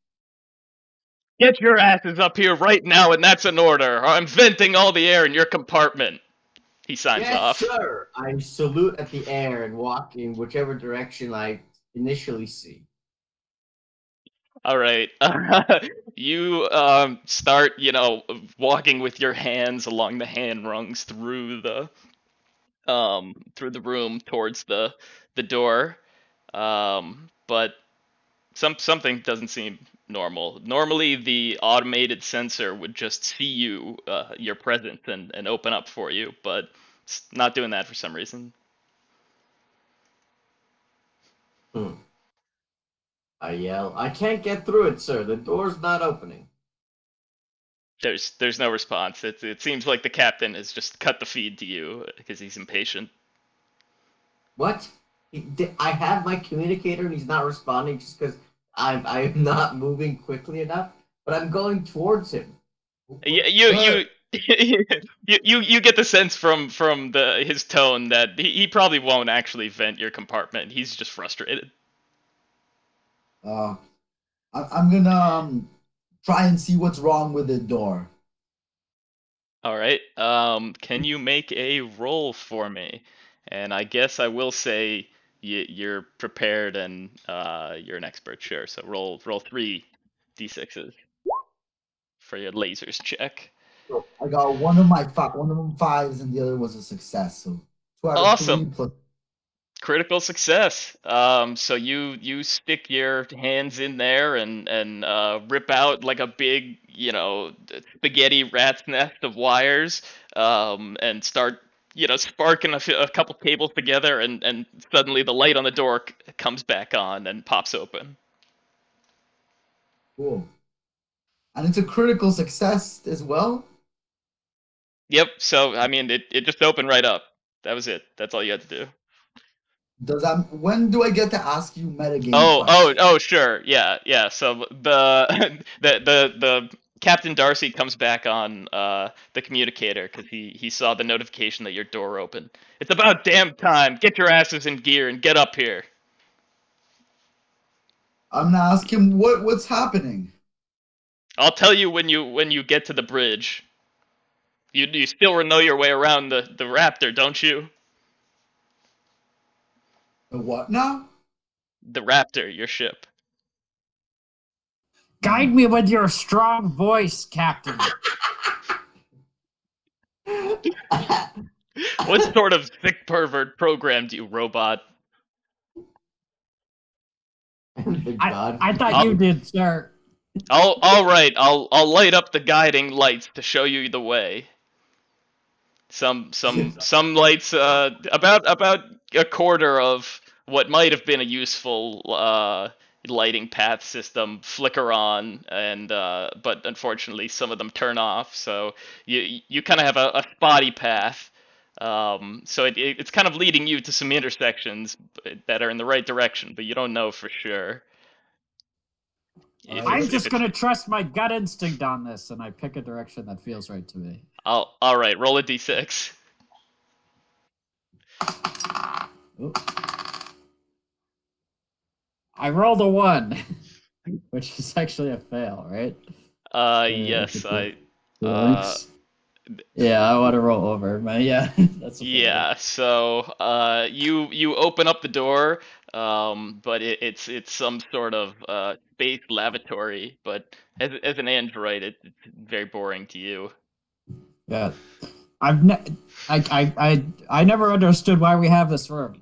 Get your asses up here right now, and that's an order, or I'm venting all the air in your compartment. He signs Yes, off. sir. I salute at the air and walk in whichever direction I initially see. All right. You start, walking with your hands along the hand rungs through the room towards the door. But something doesn't seem normal. Normally, the automated sensor would just see your presence, and open up for you, but it's not doing that for some reason. Hmm. I yell, I can't get through it, sir. The door's not opening. There's no response. It seems like the captain has just cut the feed to you because he's impatient. What? I have my communicator and he's not responding just because I'm not moving quickly enough, but I'm going towards him. You What? you you get the sense from the his tone that he probably won't actually vent your compartment. He's just frustrated. Uh, I'm gonna try and see what's wrong with the door. All right. Can you make a roll for me? And I guess I will say you're prepared and you're an expert, sure. So roll three d6s for your lasers check. So I got one of them fives, and the other was a success. So 2 out of 3 Awesome. plus. Critical success. So you stick your hands in there and rip out like a big, spaghetti rat's nest of wires, and start, sparking a couple cables together, and suddenly the light on the door comes back on and pops open. Cool. And it's a critical success as well. Yep. So I mean, it just opened right up. That was it. That's all you had to do. Does that when do I get to ask you metagame questions? Oh, sure. Yeah, yeah. So the the Captain Darcy comes back on the communicator because he saw the notification that your door opened. It's about damn time. Get your asses in gear and get up here. I'm gonna ask him what's happening. I'll tell you when you get to the bridge. You still know your way around the Raptor, don't you? The what now? The Raptor, your ship. Guide me with your strong voice, Captain. What sort of sick pervert programmed you, robot? And the I thought you did, sir. All right. I'll light up the guiding lights to show you the way. Some lights, about a quarter of what might have been a useful lighting path system flicker on, and but unfortunately some of them turn off. So you kind of have a spotty path, So it's kind of leading you to some intersections that are in the right direction, but you don't know for sure if I'm it's Alright. if just it's. gonna trust my gut instinct on this, and I pick a direction that feels right to me. All right, roll a d6. Ooh. I rolled a 1, which is actually a fail, right? Yes, I. Uh, Links. Yeah, I want to roll over, but yeah, that's a failure. Yeah, so you open up the door, but it's some sort of space lavatory. But as an android, it's very boring to you. Yeah, I've ne- I never understood why we have this room.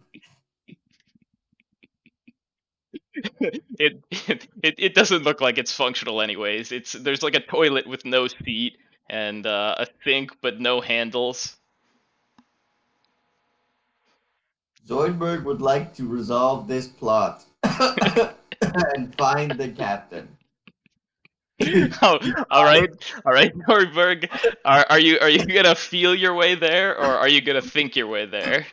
It doesn't look like it's functional anyways. There's like a toilet with no seat and a sink but no handles. Zoidberg would like to resolve this plot and find the captain. Oh, all right, Nordberg. Are you gonna feel your way there, or are you gonna think your way there?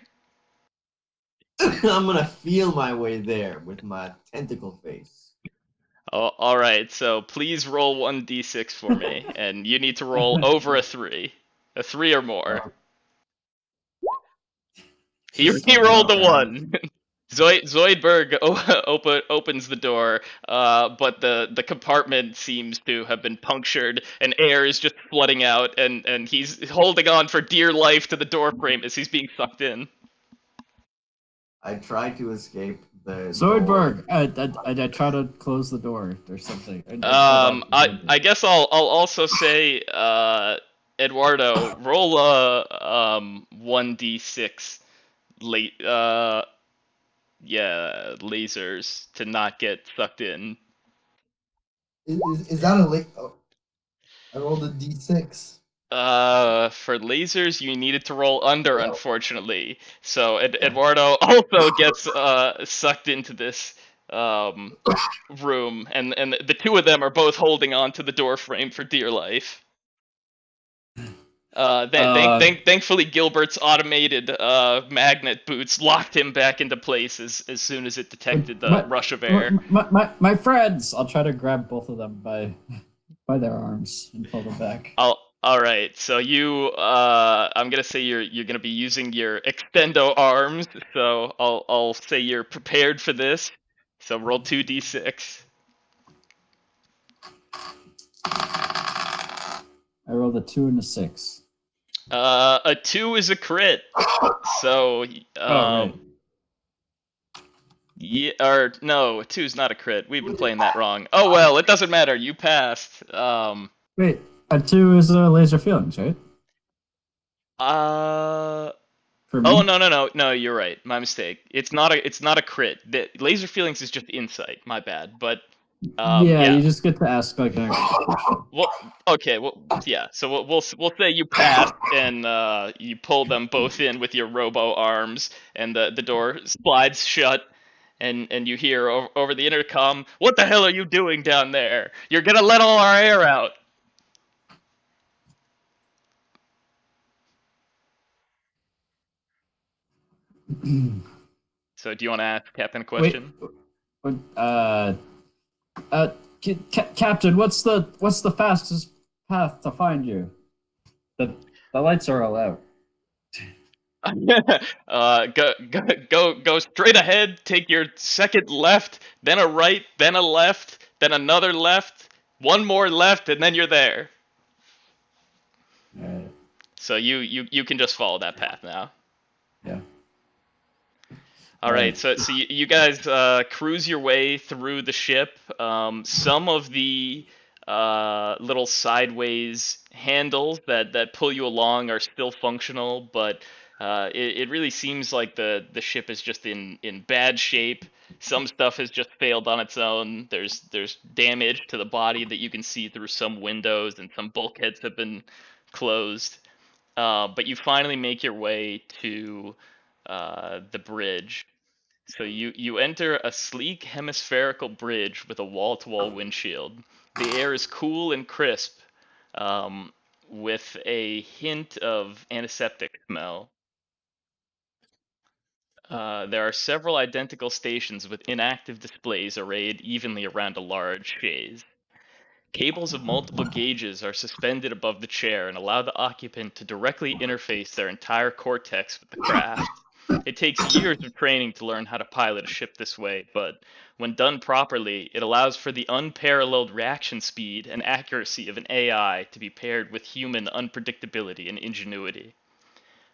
I'm gonna feel my way there with my tentacle face. Oh, all right. So please roll 1d6 for me, and you need to roll over a 3 or more. He Something rolled like a that. 1. Zoidberg opens the door, but the compartment seems to have been punctured, and air is just flooding out, and he's holding on for dear life to the door frame as he's being sucked in. I try to escape the door. Zoidberg, I try to close the door or something, and pull back the I window. guess I'll also say, Eduardo, roll a 1d6 late yeah, lasers to not get sucked in. Is that a late? Oh, I rolled a d6. For lasers, you needed to roll under, unfortunately. So Eduardo also gets sucked into this um room, and the two of them are both holding on to the door frame for dear life. Thankfully, Gilbert's automated magnet boots locked him back into place as soon as it detected the My, rush of air. my friends, I'll try to grab both of them by their arms and pull them back. All right. So I'm gonna say you're gonna be using your extendo arms. So I'll say you're prepared for this. So roll 2d6. I rolled a 2 and a 6. A 2 is a crit. So Oh, right. yeah, or no, a 2 is not a crit. We've been playing that wrong. Oh well, it doesn't matter. You passed. Wait, a 2 is laser feelings, right? Uh, For Oh me? no, you're right. My mistake. It's not a crit. The laser feelings is just insight. My bad. But Yeah, yeah. you just get to ask like an extra question. Well, okay. Well, yeah. So we'll say you passed and you pull them both in with your robo arms, and the door slides shut, and you hear over the intercom, "What the hell are you doing down there? You're gonna let all our air out." So do you want to ask Captain a Wait, question? what, uh, Captain, what's the fastest path to find you? The the lights are all out. Go straight ahead. Take your second left, then a right, then a left, then another left, one more left, and then you're there. Alright, So you can just follow that path now. yeah. All right, Alright. so you guys cruise your way through the ship. Some of the little sideways handles that pull you along are still functional, but it really seems like the ship is just in bad shape. Some stuff has just failed on its own. There's damage to the body that you can see through some windows, and some bulkheads have been closed. But you finally make your way to the bridge. So you enter a sleek hemispherical bridge with a wall-to-wall windshield. The air is cool and crisp, um, with a hint of antiseptic smell. There are several identical stations with inactive displays arrayed evenly around a large chaise. Cables of multiple gauges are suspended above the chair and allow the occupant to directly interface their entire cortex with the craft. It takes years of training to learn how to pilot a ship this way, but when done properly, it allows for the unparalleled reaction speed and accuracy of an AI to be paired with human unpredictability and ingenuity.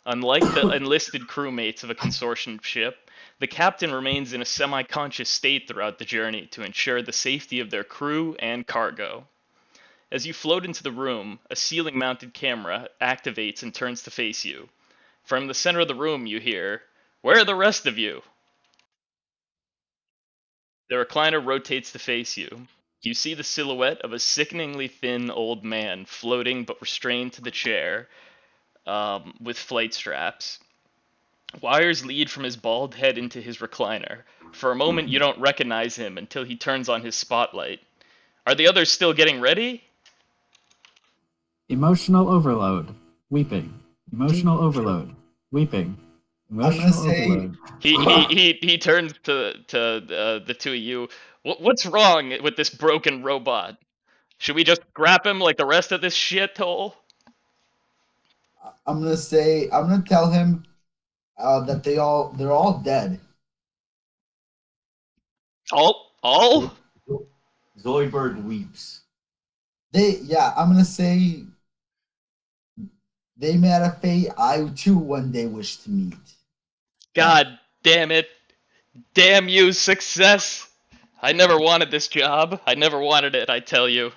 Unlike the enlisted crewmates of a consortium ship, the captain remains in a semi conscious state throughout the journey to ensure the safety of their crew and cargo. As you float into the room, a ceiling mounted camera activates and turns to face you. From the center of the room, you hear, "Where are the rest of you?" The recliner rotates to face you. You see the silhouette of a sickeningly thin old man floating but restrained to the chair with flight straps. Wires lead from his bald head into his recliner. For a moment, you don't recognize him until he turns on his spotlight. Are the others still getting ready? Emotional overload. Weeping. Emotional overload. Weeping. I'm gonna Emotional say overload. He turns to the two of you. What's wrong with this broken robot? Should we just scrap him like the rest of this shithole? I'm gonna tell him that they're all dead. All? Zoidberg weeps. I'm gonna say they met a fate I too one day wish to meet. God damn it. Damn you, success. I never wanted this job. I never wanted it, I tell you.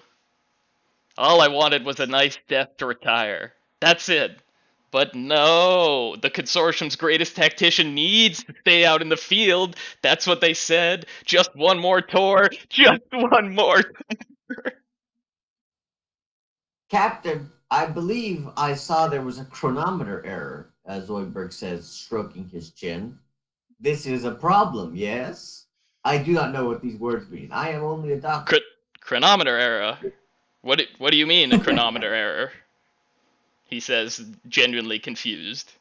All I wanted was a nice death to retire. That's it. But no, the consortium's greatest tactician needs to stay out in the field. That's what they said. Just one more tour. Just one more. Captain, I believe I saw there was a chronometer error, as Zoidberg says, stroking his chin. This is a problem, yes? I do not know what these words mean. I am only a doctor. Chronometer error. What do you mean a chronometer error? He says, genuinely confused.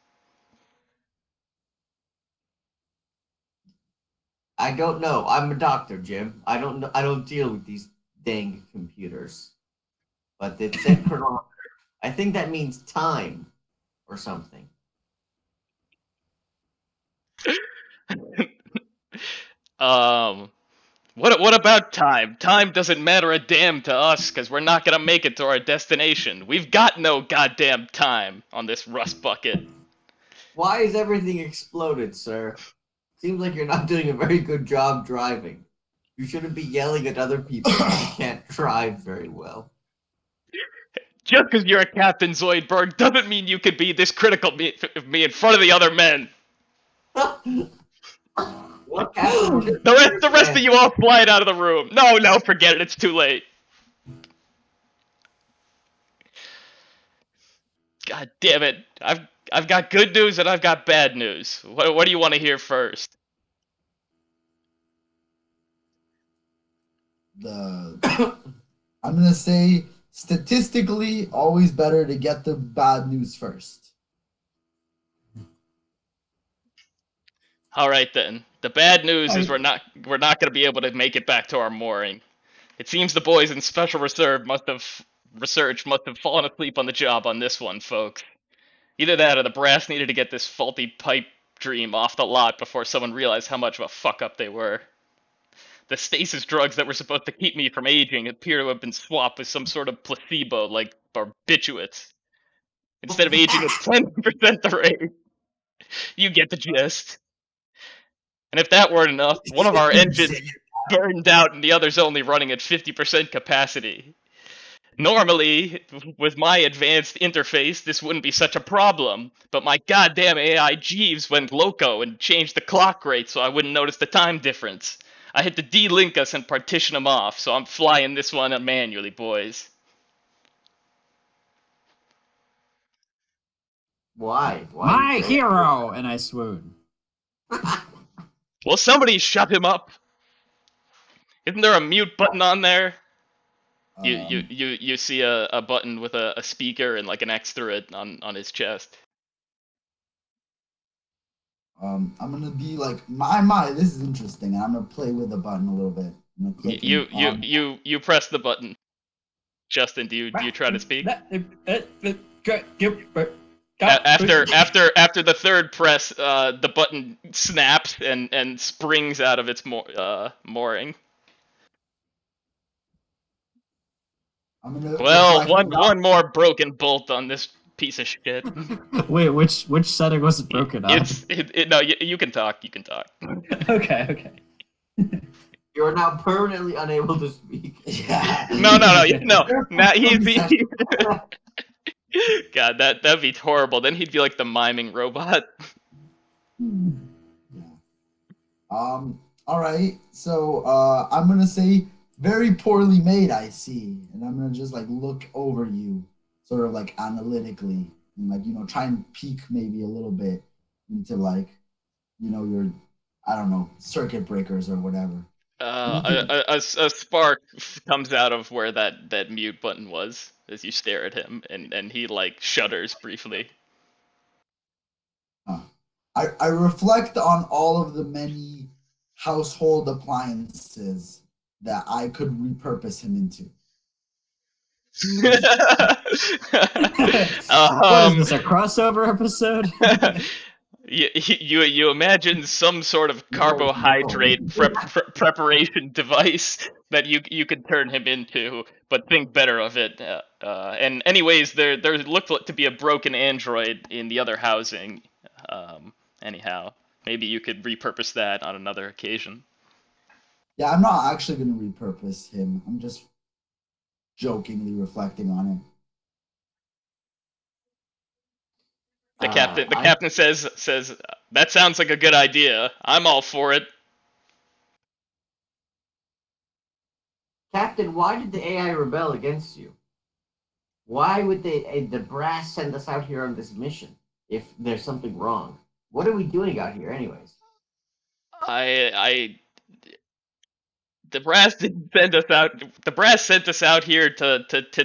I don't know. I'm a doctor, Jim. I don't know. I don't deal with these dang computers. But it said chronometer. I think that means time or something. um, what about time? Time doesn't matter a damn to us, cause we're not gonna make it to our destination. We've got no goddamn time on this rust bucket. Why is everything exploded, sir? Seems like you're not doing a very good job driving. You shouldn't be yelling at other people if you can't drive very well. Just because you're a Captain Zoidberg doesn't mean you can be this critical of me in front of the other men. What Captain The rest of you all slide out of the room. No, forget it. It's too late. God damn it! I've got good news and I've got bad news. What do you want to hear first? I'm gonna say statistically always better to get the bad news first. All right then. The bad news is we're not going to be able to make it back to our mooring. It seems the boys in Special Reserve research must have fallen asleep on the job on this one, folks. Either that or the brass needed to get this faulty pipe dream off the lot before someone realized how much of a fuck up they were. The stasis drugs that were supposed to keep me from aging appear to have been swapped with some sort of placebo like barbiturates. Instead of aging at 10% the rate, you get the gist. And if that weren't enough, one of our engines burned out and the other's only running at 50% capacity. Normally, with my advanced interface, this wouldn't be such a problem, but my goddamn AI Jeeves went loco and changed the clock rate so I wouldn't notice the time difference. I had to de-link us and partition them off, so I'm flying this one manually, boys. Why? My hero! And I swoon. Well, somebody shut him up. Isn't there a mute button on there? You see a button with a speaker and like an X through it on his chest. I'm gonna be like, my, this is interesting, and I'm gonna play with the button a little bit. I'm gonna click You and you you you press the button. Justin, do you try to speak? After the third press, the button snaps and springs out of its mooring. I'm gonna Well, reflect. one more broken bolt on this piece of shit. Wait, which setting was it broken on? No, you can talk. You can talk. Okay, okay. You are now permanently unable to speak. Yeah. No. Now Somebody said- God, that'd be horrible. Then he'd be like the miming robot. Yeah. All right. So I'm gonna say very poorly made. I see, and I'm gonna just like look over you, sort of like analytically, and like try and peek maybe a little bit into like your I don't know circuit breakers or whatever. What do you think? A spark comes out of where that mute button was as you stare at him, and he like shudders briefly. Huh. I reflect on all of the many household appliances that I could repurpose him into. What is um, this, a crossover episode? you imagine some sort of No, no. carbohydrate preparation device that you could turn him into, but think better of it. And anyways, there looked to be a broken android in the other housing. Anyhow, maybe you could repurpose that on another occasion. Yeah, I'm not actually going to repurpose him. I'm just jokingly reflecting on it. The I captain says that sounds like a good idea. I'm all for it. Captain, why did the AI rebel against you? Why would the brass send us out here on this mission if there's something wrong? What are we doing out here, anyways? I the brass didn't send us out. The brass sent us out here to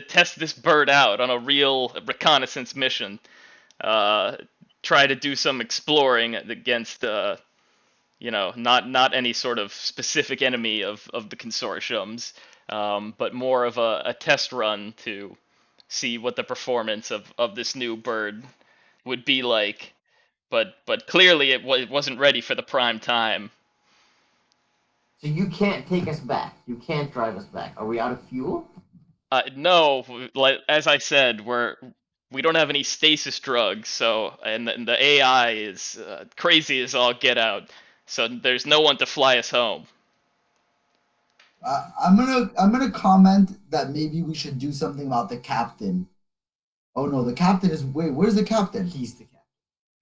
test this bird out on a real reconnaissance mission. Uh, Try to do some exploring against not any sort of specific enemy of the consortiums, but more of a test run to see what the performance of this new bird would be like. But clearly it wasn't ready for the prime time. So you can't take us back. You can't drive us back. Are we out of fuel? No, like as I said, we don't have any stasis drugs, so and the AI is crazy as all get out. So there's no one to fly us home. I'm gonna comment that maybe we should do something about the captain. Oh no, the captain is wait. Where's the captain? He's the captain.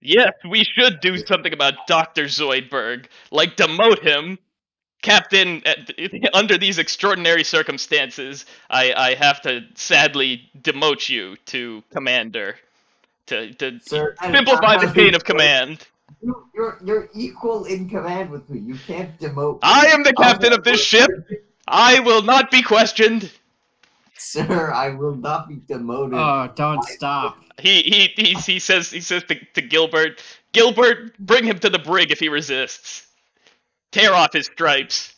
Yes, we should do something about Dr. Zoidberg, like demote him. Captain, under these extraordinary circumstances, I have to sadly demote you to commander to Sir, that is not simplify the how chain this of works. command. You're equal in command with me. You can't demote me. I am the I'll captain of this ship. I will not be questioned. Sir, I will not be demoted. Oh, don't stop. He says to Gilbert, Gilbert, bring him to the brig if he resists. Tear off his stripes.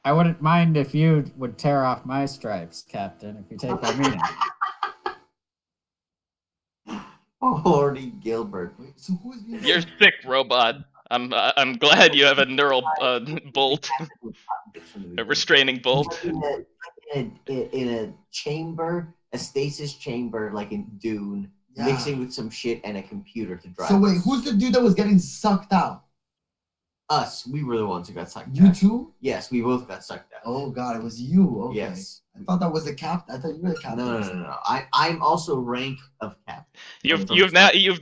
I wouldn't mind if you would tear off my stripes, Captain, if you take my meaning. Horny Gilbert. Wait, so who is being You're sick, robot. I'm glad you have a neural bolt, a restraining bolt. In a chamber, a stasis chamber, like in Dune, Yeah. mixing with some shit and a computer to drive. So wait, us. who's the dude that was getting sucked out? Us? We were the ones who got sucked You out. too? Yes, we both got sucked out. Oh god, it was you. Okay. Yes. I thought that was the captain. I thought you were the captain. No. I'm also rank of captain. You've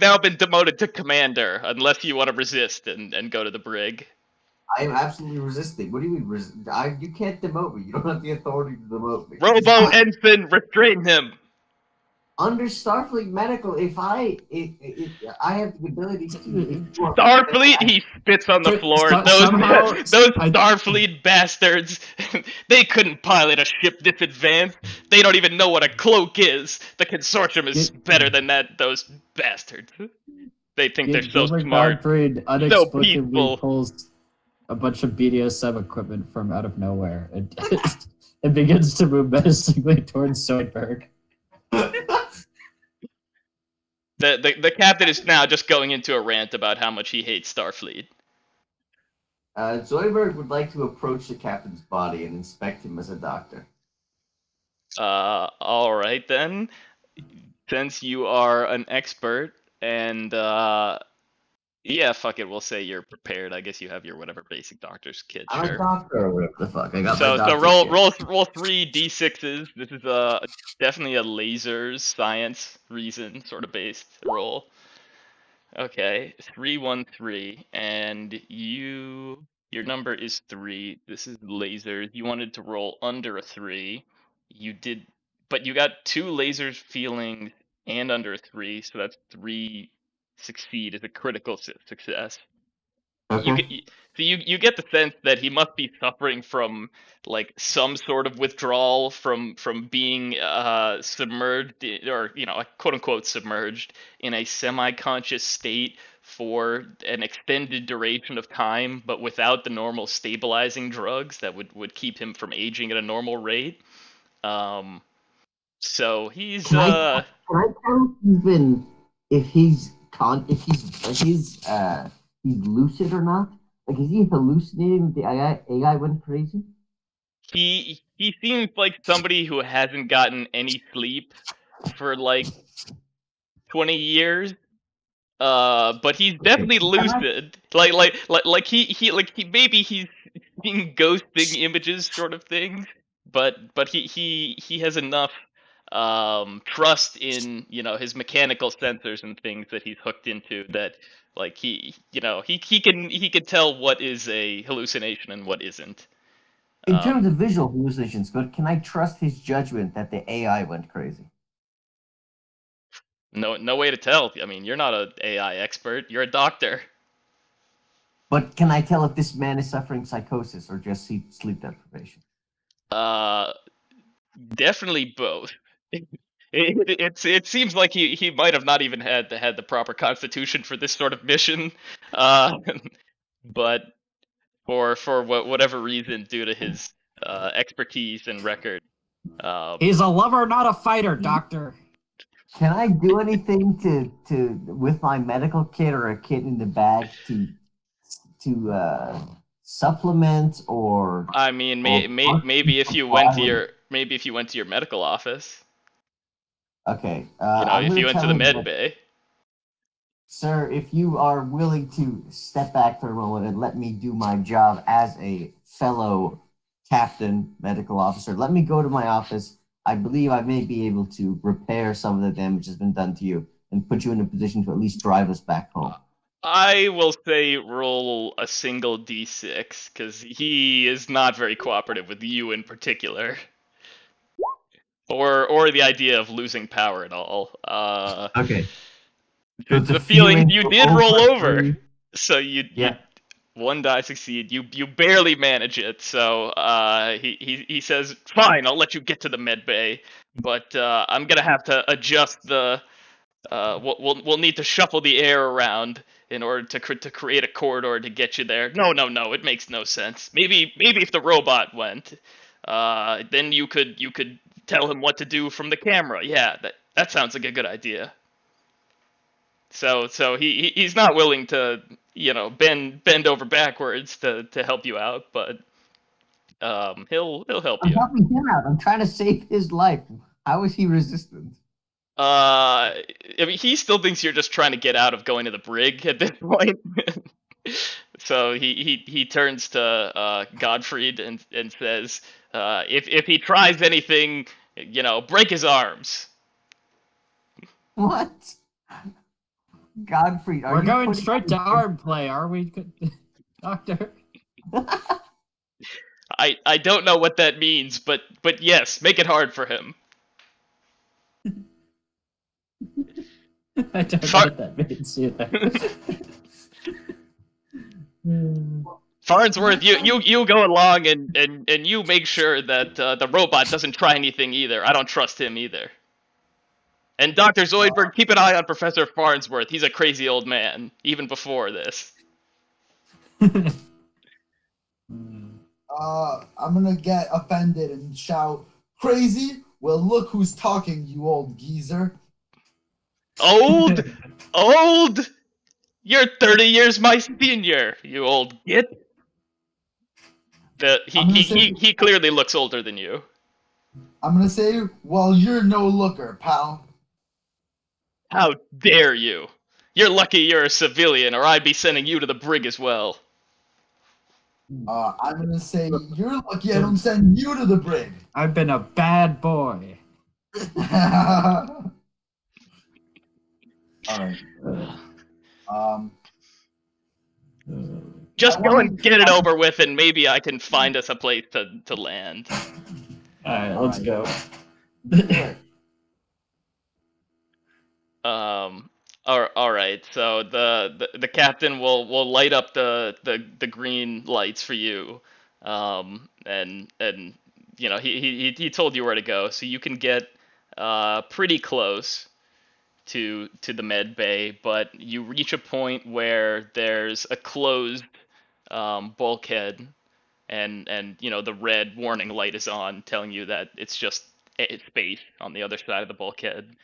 now been demoted to commander, unless you want to resist and go to the brig. I am absolutely resisting. What do you mean? You can't demote me. You don't have the authority to demote me. Robo ensign, restrain him. Under Starfleet Medical, if I have the ability to Starfleet, he spits on the floor. Those Starfleet bastards, they couldn't pilot a ship this advanced. They don't even know what a cloak is. The consortium is better than that. Those bastards. They think they're so Gilbert smart, Gottfried so inexplicably peaceful. pulls a bunch of BDSM equipment from out of nowhere. It begins to move menacingly towards Zoidberg. The captain is now just going into a rant about how much he hates Starfleet. Zoidberg would like to approach the captain's body and inspect him as a doctor. All right then. Since you are an expert and yeah, fuck it, we'll say you're prepared. I guess you have your whatever basic doctor's kit, I'm a sure. doctor or whatever the fuck. I got my So doctor roll kit. roll 3d6s. This is definitely a lasers science reason sort of based roll. Okay, 313, and your number is 3. This is lasers. You wanted to roll under a 3. You did, but you got 2 lasers feelings and under a 3, so that's 3 succeed is a critical success. You Okay. get so you get the sense that he must be suffering from like some sort of withdrawal from being submerged or quote unquote submerged in a semi-conscious state for an extended duration of time, but without the normal stabilizing drugs that would keep him from aging at a normal rate. So he's Can I tell even if he's lucid or not? Like, is he hallucinating? The AI went crazy. he seems like somebody who hasn't gotten any sleep for like 20 years. But he's Okay. definitely lucid. Like he maybe he's seeing ghosting images sort of things, but he has enough trust in, his mechanical sensors and things that he's hooked into that like he can tell what is a hallucination and what isn't. In terms Um of visual hallucinations, but can I trust his judgment that the AI went crazy? no way to tell. I mean, you're not an AI expert. You're a doctor. But can I tell if this man is suffering psychosis or just sleep deprivation? Uh Definitely both. It seems like he might have not even had the proper constitution for this sort of mission, uh, but for whatever reason, due to his expertise and record, He's a lover, not a fighter, Doctor. Can I do anything to with my medical kit or a kit in the bag to supplement I mean, or maybe if you went comply to with? your medical office, Okay, I'm if going you to went to tell the him med that, bay. sir, if you are willing to step back for a moment and let me do my job as a fellow captain medical officer, let me go to my office. I believe I may be able to repair some of the damage that's been done to you and put you in a position to at least drive us back home. I will say roll a single d6 because he is not very cooperative with you in particular. Or the idea of losing power at all. Okay. So It's it's a the feeling feeling you for did roll over over, three. so you Yeah. one die succeed. You barely manage it. So he says, "Fine, I'll let you get to the med bay, but I'm gonna have to adjust the. We'll need to shuffle the air around in order to create a corridor to get you there. No, it makes no sense. Maybe if the robot went, then you could tell him what to do from the camera. Yeah, that sounds like a good idea." So he's not willing to bend over backwards to help you out, but he'll help I'm you. helping him out. I'm trying to save his life. How is he resistant? I mean, he still thinks you're just trying to get out of going to the brig at this point. So he turns to Godfried and says, if he tries anything, break his arms. What? Godfrey, are We're you going putting straight to arm play, are we, Doctor? I don't know what that means, but yes, make it hard for him. I don't know Far- what that means either. Farnsworth, you go along and you make sure that the robot doesn't try anything either. I don't trust him either. And Dr. Uh, Zoidberg, keep an eye on Professor Farnsworth. He's a crazy old man, even before this. I'm gonna get offended and shout, "Crazy? Well, look who's talking, you old geezer." Old? Old? You're 30 years my senior, you old git. I'm gonna say, He clearly looks older than you. "Well, you're no looker, pal." How dare you? You're lucky you're a civilian, or I'd be sending you to the brig as well. I'm gonna say, "You're lucky I don't So- send you to the brig." I've been a bad boy. All right. Um, I Just go want and to. get it over with, and maybe I can find us a place to land. All right, All let's right. go. Do it. All right. So the captain will light up the green lights for you, and you know he told you where to go, so you can get pretty close to the med bay, but you reach a point where there's a closed bulkhead, and you know the red warning light is on, telling you that it's just space on the other side of the bulkhead.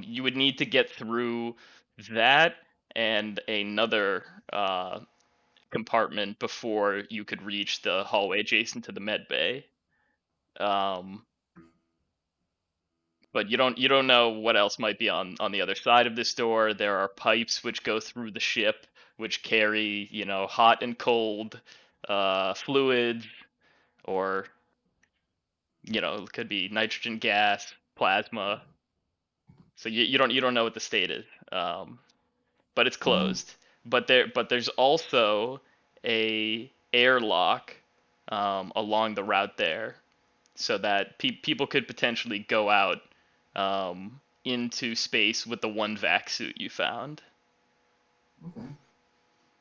You would need to get through that and another compartment before you could reach the hallway adjacent to the med bay. Um, but you don't know what else might be on the other side of this door. There are pipes which go through the ship, which carry you know hot and cold fluids, or you know it could be nitrogen gas, plasma. So you don't know what the state is, but it's closed. But there's also a airlock along the route there, so that people could potentially go out into space with the one vac suit you found. Okay.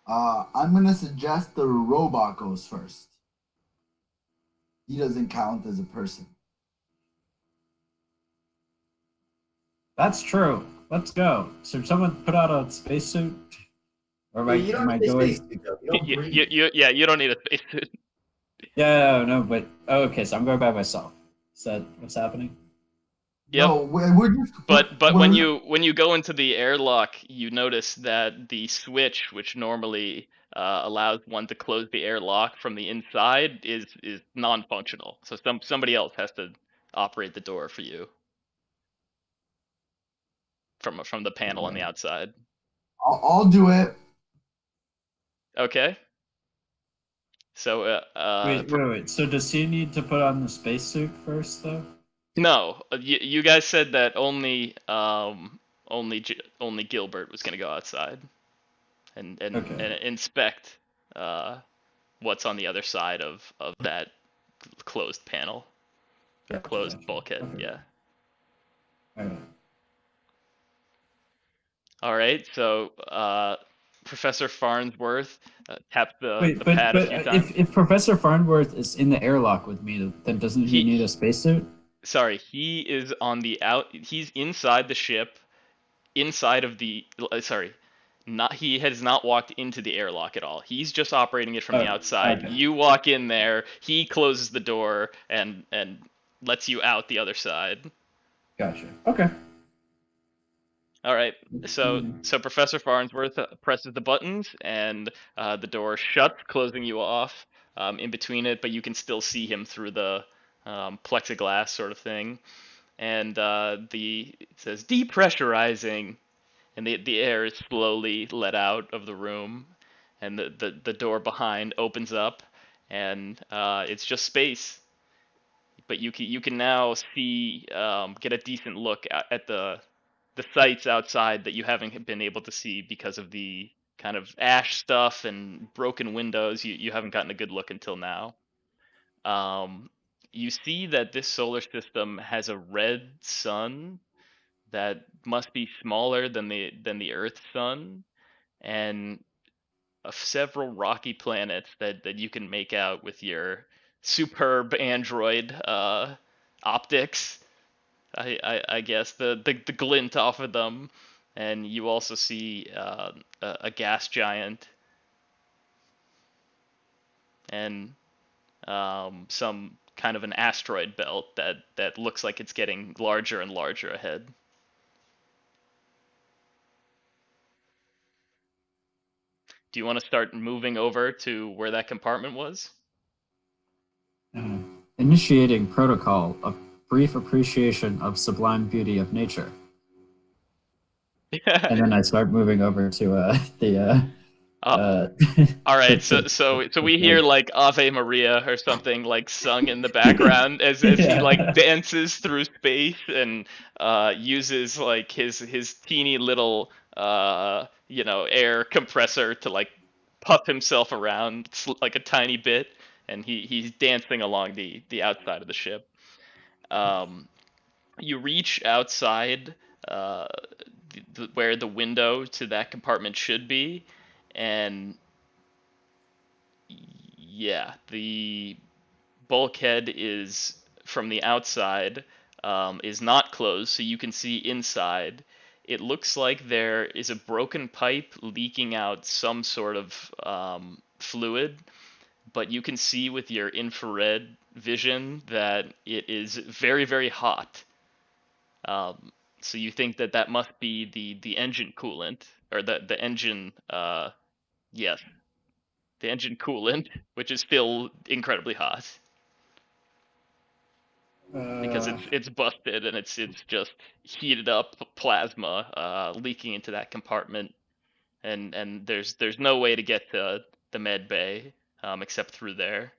I'm gonna suggest the robot goes first. He doesn't count as a person. That's true. Let's go. So someone put out a spacesuit, or Yeah, you don't am I have to going? space though. You don't breathe. Yeah, you don't need a spacesuit. Yeah, no, but oh, okay. So I'm going by myself. Is that what's happening? Yep. No, we're just But we're when you go into the airlock, you notice that the switch, which normally allows one to close the airlock from the inside, is non-functional. So somebody else has to operate the door for you from the panel on the outside. I'll do it. Okay. So Wait. So does he need to put on the spacesuit first, though? no, you guys said that only Gilbert was gonna go outside Okay. and inspect uh what's on the other side of that closed panel or closed Gotcha. bulkhead. Okay. Yeah. All right. All right. So Professor Farnsworth tapped the Wait, pad a but few times. if Professor Farnworth is in the airlock with me, then doesn't he need a He spacesuit? sorry, he is on the out. He's inside the ship, inside of the. Sorry, not he has not walked into the airlock at all. He's just operating it from the Oh, outside. okay. You walk in there. He closes the door and lets you out the other side. Gotcha. Okay. All right. So Professor Farnsworth presses the buttons, and the door shuts, closing you off in between it. But you can still see him through the plexiglass sort of thing. And the it says depressurizing, and the air is slowly let out of the room, and the door behind opens up, and it's just space. But you can now see get a decent look at the sights outside that you haven't been able to see because of the kind of ash stuff and broken windows. You haven't gotten a good look until now. Um, you see that this solar system has a red sun that must be smaller than the Earth's sun, and several rocky planets that you can make out with your superb Android optics. I guess the glint off of them, and you also see a gas giant and some kind of an asteroid belt that looks like it's getting larger and larger ahead. Do you want to start moving over to where that compartment was? Uh, Initiating protocol of brief appreciation of sublime beauty of nature. And then I start moving over to the uh, uh, All to, right, to, so to we hear the like Ave Maria or something like sung in the background as he like yeah. dances through space and uses like his teeny little air compressor to like puff himself around like a tiny bit, and he's dancing along the outside of the ship. Um, you reach outside uh, where the window to that compartment should be, and yeah, the bulkhead is from the outside, is not closed, so you can see inside. It looks like there is a broken pipe leaking out some sort of fluid, but you can see with your infrared vision that it is very, very hot. Um, so you think that that must be the engine coolant, or the engine, yes, the engine coolant, which is still incredibly hot because Uh, it's busted and it's just heated up plasma leaking into that compartment, and there's no way to get to the med bay except through there.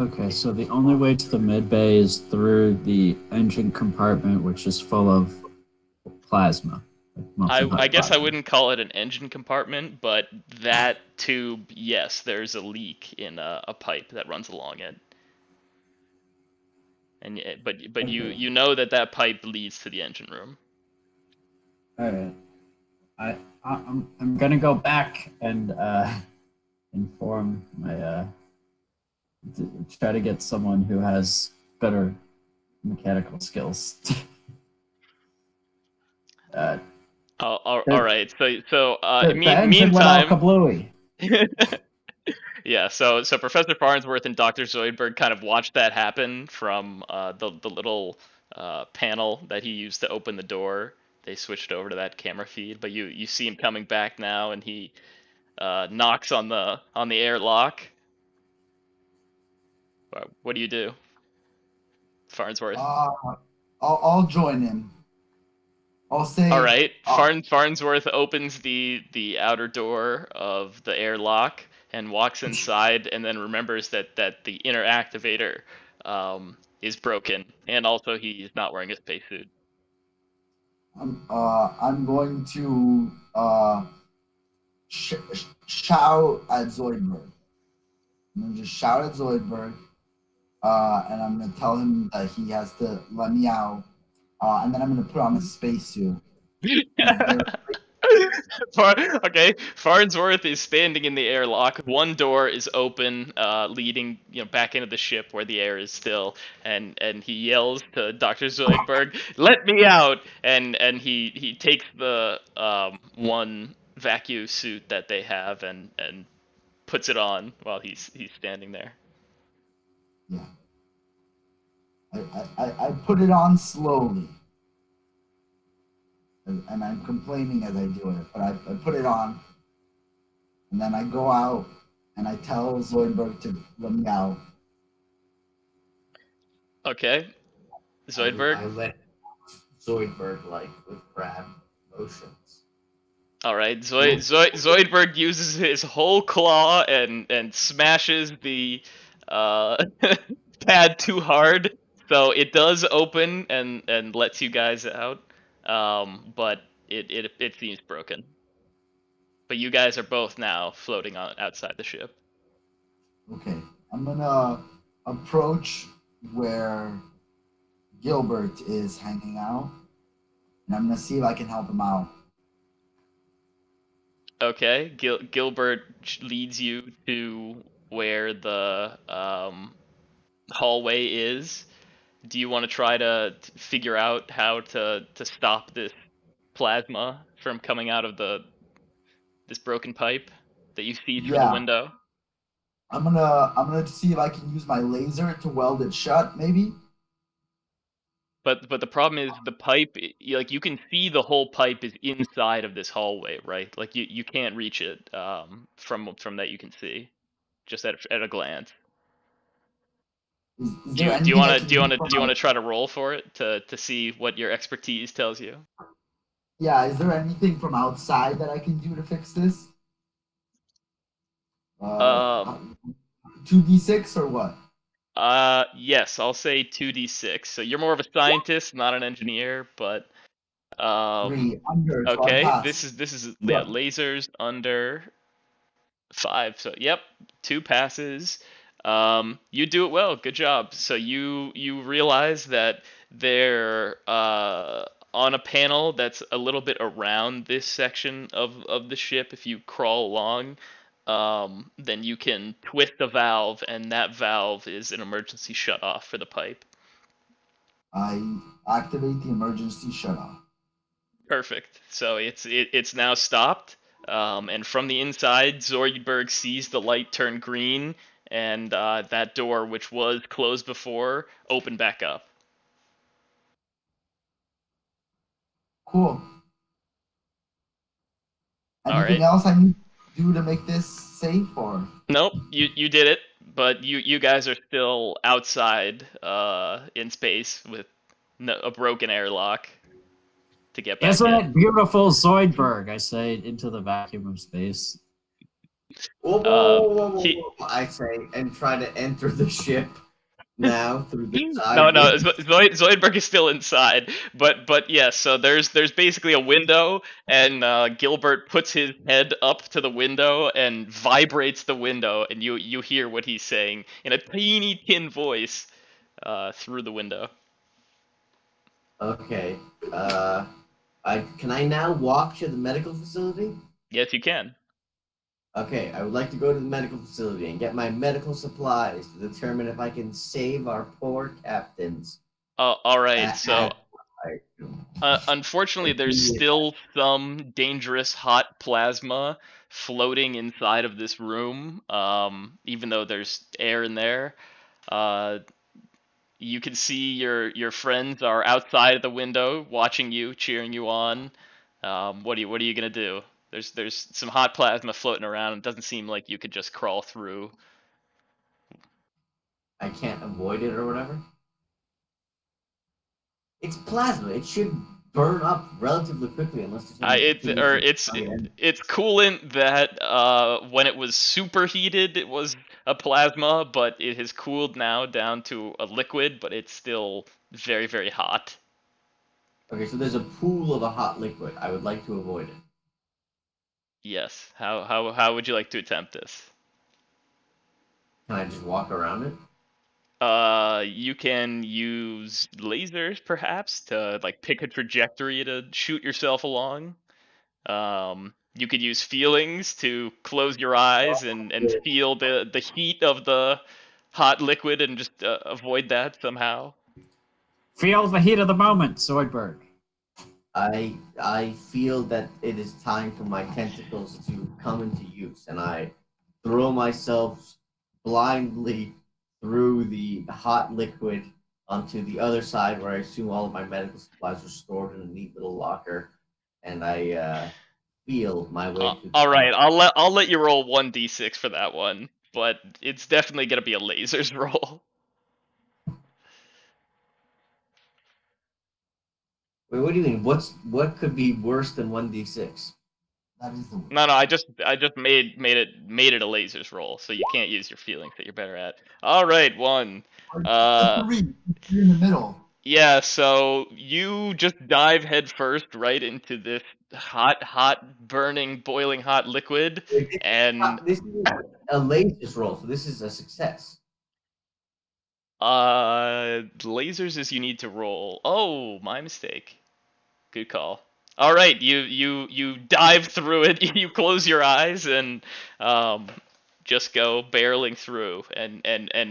okay, so the only way to the mid bay is through the engine compartment, which is full of plasma, like molten I hot guess I plasma. wouldn't call it an engine compartment, but that tube, yes, there's a leak in a pipe that runs along it, and but Okay, you know that that pipe leads to the engine room. all right. I'm gonna go back and inform my try to get someone who has better mechanical skills. uh, All the, right, so the engine went all meantime. kablooey. Yeah, so Professor Farnsworth and Dr. Zoidberg kind of watched that happen from the little panel that he used to open the door. They switched over to that camera feed, but you see him coming back now, and he knocks on the airlock. What do you do, Farnsworth? Uh, I'll join him. I'll All say, right, Farnsworth opens the outer door of the airlock and walks inside, and then remembers that the inner activator is broken, and also he's not wearing a spacesuit. I'm going to shout at Zoidberg. I'm gonna just shout at Zoidberg, and I'm gonna tell him that he has to let me out, and then I'm gonna put on a spacesuit. Is there? Okay, Farnsworth is standing in the airlock. One door is open, leading back into the ship where the air is still, and he yells to Dr. Zoidberg, "Let me out!" And he takes the one vacuum suit that they have and puts it on while he's standing there. Yeah, I put it on slowly, and I'm complaining as I do it, but I put it on, and then I go out, and I tell Zoidberg to let me out. Okay, Zoidberg. I let Zoidberg like with grab motions. All right, Zoidberg uses his whole claw and smashes the uh, pad too hard, so it does open and lets you guys out. But it seems broken. But you guys are both now floating on outside the ship. Okay, I'm gonna approach where Gilbert is hanging out, and I'm gonna see if I can help him out. Okay, Gilbert leads you to where the hallway is. do you want to try to figure out how to stop this plasma from coming out of this broken pipe that you see through the Yeah, window? I'm gonna see if I can use my laser to weld it shut, maybe. But the problem is the pipe, like you can see the whole pipe is inside of this hallway, right? Like you can't reach it from that you can see just at a glance. Is Do there you do you anything want I to can do you do want to from do you want out? to try to roll for it to see what your expertise tells you? Yeah, is there anything from outside that I can do to fix this? Uh, Um 2d6 or what? yes, I'll say 2d6. So you're more of a scientist, not an engineer, but Three under, so I okay, pass. this is yeah, What? lasers under 5. So yep, 2 passes. You do it well. Good job. So you realize that they're on a panel that's a little bit around this section of the ship. If you crawl along, then you can twist a valve, and that valve is an emergency shut off for the pipe. I activate the emergency shutoff. Perfect. So it's now stopped, and from the inside, Zoidberg sees the light turn green, and that door, which was closed before, open back up. Cool. All Anything right. else I need to do to make this safe or? Nope, you did it, but you guys are still outside in space with a broken airlock to get back Isn't in. it beautiful, Zoidberg? I say into the vacuum of space. Whoa, whoa, Um, whoa, whoa, whoa, he whoa, I say, and try to enter the ship now through the no, side. Zoidberg is still inside, but yes. So there's basically a window, and Gilbert puts his head up to the window and vibrates the window, and you hear what he's saying in a teeny tin voice through the window. Okay. Can I now walk to the medical facility? Yes, you can. Okay, I would like to go to the medical facility and get my medical supplies to determine if I can save our poor captains. All right. So At unfortunately, there's still some dangerous hot plasma floating inside of this room. Even though there's air in there, uh, you can see your friends are outside of the window watching you, cheering you on. What are you gonna do? There's some hot plasma floating around. It doesn't seem like you could just crawl through. I can't avoid it or whatever. It's plasma. It should burn up relatively quickly unless there's any It's things or that it's coolant that when it was superheated it was a plasma, but it has cooled now down to a liquid, but it's still very very hot. Okay, so there's a pool of a hot liquid. I would like to avoid it. Yes. How would you like to attempt this? Can I just walk around it? You can use lasers perhaps to like pick a trajectory to shoot yourself along. You could use feelings to close your eyes and feel the heat of the hot liquid and just avoid that somehow. Feel the heat of the moment, Zoidberg. I feel that it is time for my tentacles to come into use, and I throw myself blindly through the hot liquid onto the other side, where I assume all of my medical supplies are stored in a neat little locker, and I feel my way through the All right, tunnel. I'll let you roll 1d6 for that one, but it's definitely gonna be a lasers roll. Wait, what do you mean? What could be worse than 1d6? That is the No, worst. no, I just made it a lasers roll, so you can't use your feelings that you're better at. All right, one. The Uh, three. You're in the middle. yeah, so you just dive headfirst right into this hot, burning, boiling hot liquid, Wait, and this is a lasers roll, so this is a success. lasers is you need to roll. Oh, my mistake. Good call. All right, you dive through it. You close your eyes, and um, just go barreling through and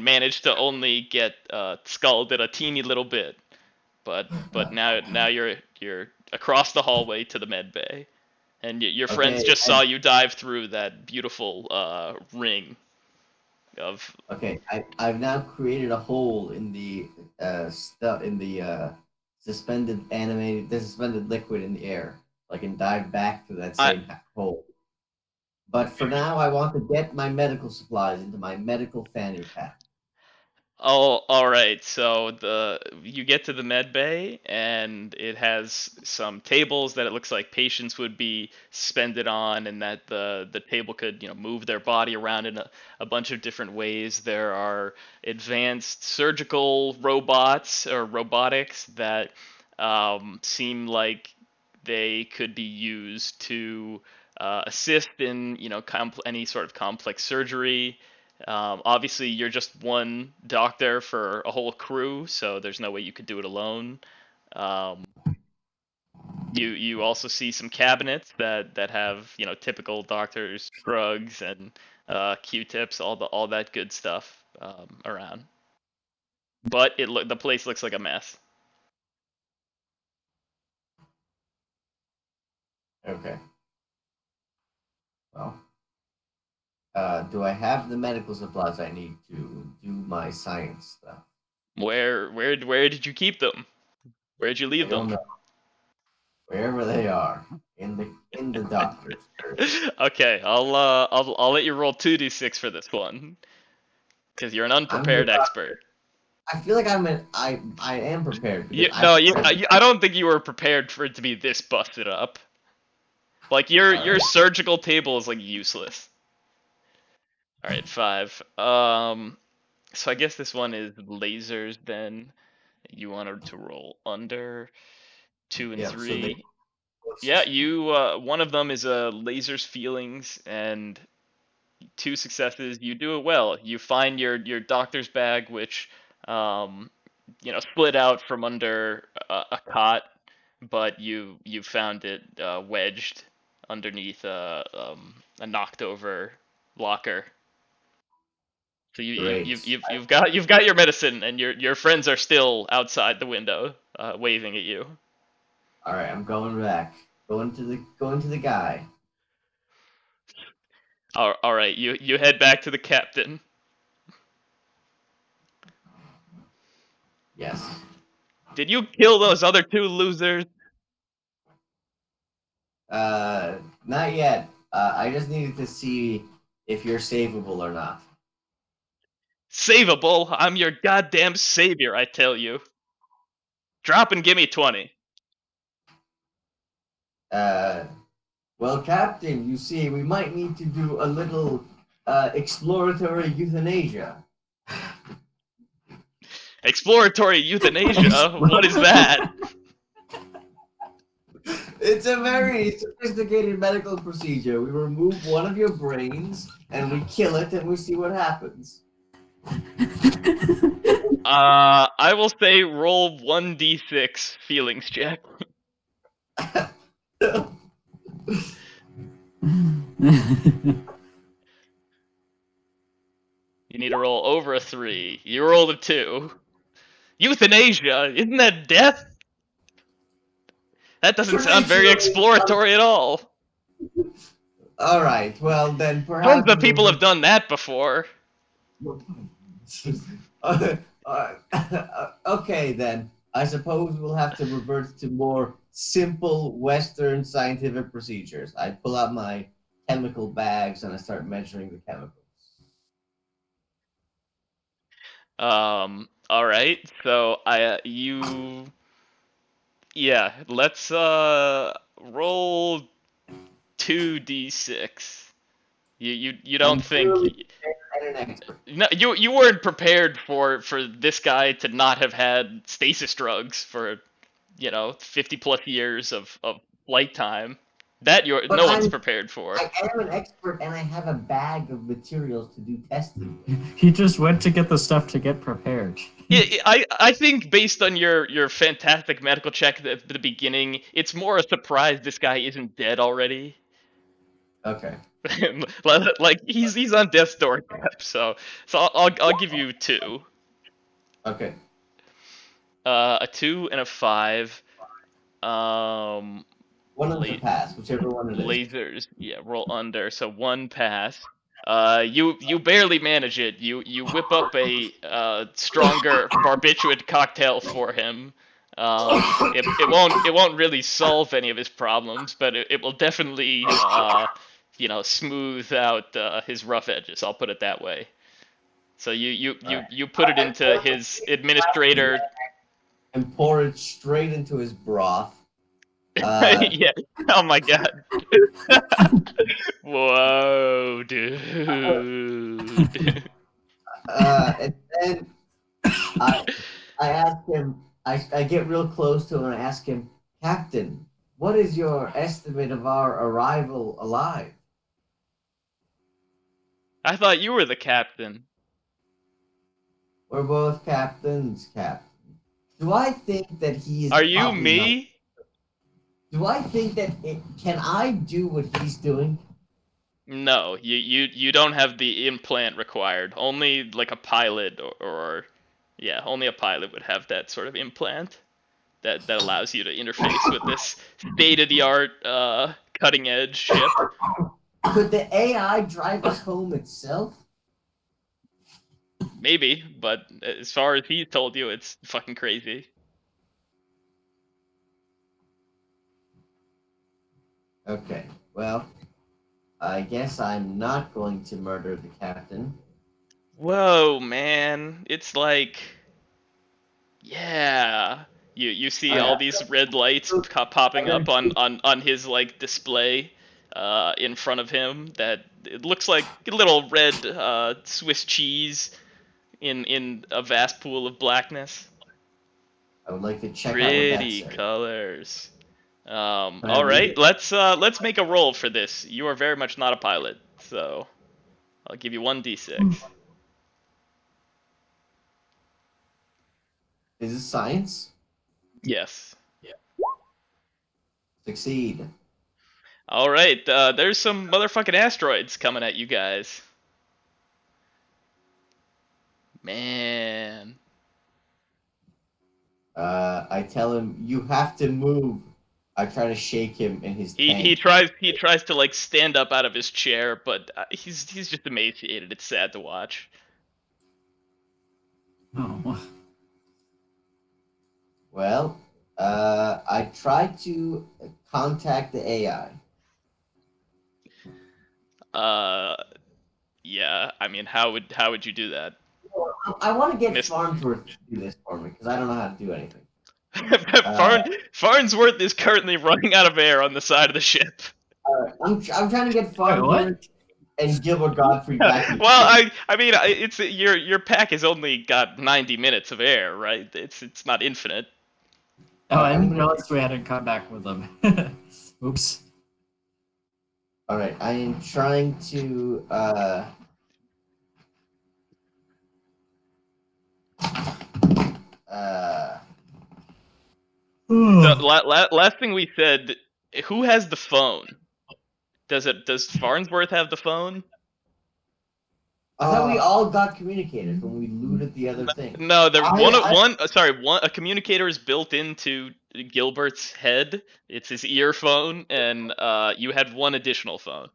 manage to only get scalded a teeny little bit. But now you're across the hallway to the med bay, and your friends Okay, just saw you dive through that beautiful ring of. okay. I've now created a hole in the stuff in the the suspended liquid in the air. So I can dive back to that I same hole. But for now, I want to get my medical supplies into my medical fanny pack. Oh, all right. So the you get to the med bay, and it has some tables that it looks like patients would be suspended on, and that the table could move their body around in a bunch of different ways. There are advanced surgical robots or robotics that seem like they could be used to assist in any sort of complex surgery. Obviously, you're just one doctor for a whole crew, so there's no way you could do it alone. Um, you also see some cabinets that have typical doctors drugs and Q-tips, all that good stuff around. But the place looks like a mess. Okay. Well, do I have the medical supplies I need to do my science stuff? Where did you keep them? Where'd you I leave them? don't know. Wherever they are, in the doctor's shirt. Okay, I'll let you roll 2d6 for this one because you're an I'm the unprepared expert. doctor. I feel like I am prepared because You, no, I've I don't think you were prepared for it to be this busted up. Like all your right. surgical table is like useless. All right, 5. So I guess this one is lasers. Then you wanted to roll under 2 and Yeah. So they 3. Yeah, you one of them is a lasers feelings, and 2 successes. You do it well. You find your doctor's bag, which um, split out from under a cot, but you found it wedged underneath a knocked over locker. So great. you've got your medicine, and your friends are still outside the window waving at you. All right. I'm going back. Going to the guy. All right, you head back to the captain. Yes. Did you kill those other 2 losers? Not yet. I just needed to see if you're savable or not. Savable? I'm your goddamn savior, I tell you. Drop and give me 20. Uh, well, Captain, you see, we might need to do a little exploratory euthanasia. Exploratory euthanasia? What is that? It's a very sophisticated medical procedure. We remove one of your brains and we kill it and we see what happens. I will say roll 1d6 feelings check. You need to roll over a 3. You rolled a 2. Euthanasia? Isn't that death? That doesn't sound very Traditionally, exploratory at all. all right. Well, then Tons perhaps of we will. people have done that before. Okay, then. I suppose we'll have to revert to more simple Western scientific procedures. I pull out my chemical bags and I start measuring the chemicals. All right. So yeah, let's roll 2d6. You don't I'm think clearly an expert. no, you weren't prepared for this guy to not have had stasis drugs for 50 plus years of flight time. That But no one's prepared for. I am an expert and I have a bag of materials to do testing with. He just went to get the stuff to get prepared. I think based on your fantastic medical check at the beginning, it's more a surprise this guy isn't dead already. Okay. Like he's on death's doorstep, so I'll give you 2. Okay. A 2 and a 5. Um, One of la- the pass, whichever one it is. lasers. Yeah, roll under. So 1 pass. You barely manage it. You whip up a stronger barbiturate cocktail for him. It won't really solve any of his problems, but it will definitely smooth out his rough edges. I'll put it that way. So you put it into his administrator. And pour it straight into his broth. Uh, Yeah. Oh my god. Whoa, dude. and then I I ask him. I get real close to him and I ask him, Captain, what is your estimate of our arrival alive? I thought you were the captain. We're both captains, Captain. Do I think that he is Are you probably not? me? Do I think that can I do what he's doing? No, you don't have the implant required. Only like a pilot or yeah, only a pilot would have that sort of implant that allows you to interface with this state of the art cutting edge ship. Could the AI drive us home itself? Maybe, but as far as he told you, it's fucking crazy. Okay, well, I guess I'm not going to murder the captain. Whoa, man. It's like yeah. You see all Alright, these red lights popping up on his like display in front of him that it looks like a little red Swiss cheese in a vast pool of blackness. I would like to check out what that Pretty says. colors. Can I All read right, it? let's make a roll for this. You are very much not a pilot, so I'll give you 1d6. Is this science? Yes. Succeed. All right, there's some motherfucking asteroids coming at you guys. Man. I tell him you have to move. I try to shake him in his He tank. tries to like stand up out of his chair, but he's just emaciated. It's sad to watch. Oh. Well, I try to contact the AI. Uh, yeah. I mean, how would you do that? I want to get Miss Farnsworth to do this for me because I don't know how to do anything. Farnsworth is currently running out of air on the side of the ship. I'm trying to get Wait, Farnsworth what? and Gilbert Godfrey back in Well, shape. I mean, it's your pack has only got 90 minutes of air, right? It's not infinite. Oh, I didn't I'm- realize we hadn't come back with them. Oops. All right, I am trying to. Uh, The last thing we said, who has the phone? Does Farnsworth have the phone? I thought we all got communicators when we looted the other thing. No, the I- one a communicator is built into Gilbert's head. It's his earphone, and you had one additional phone.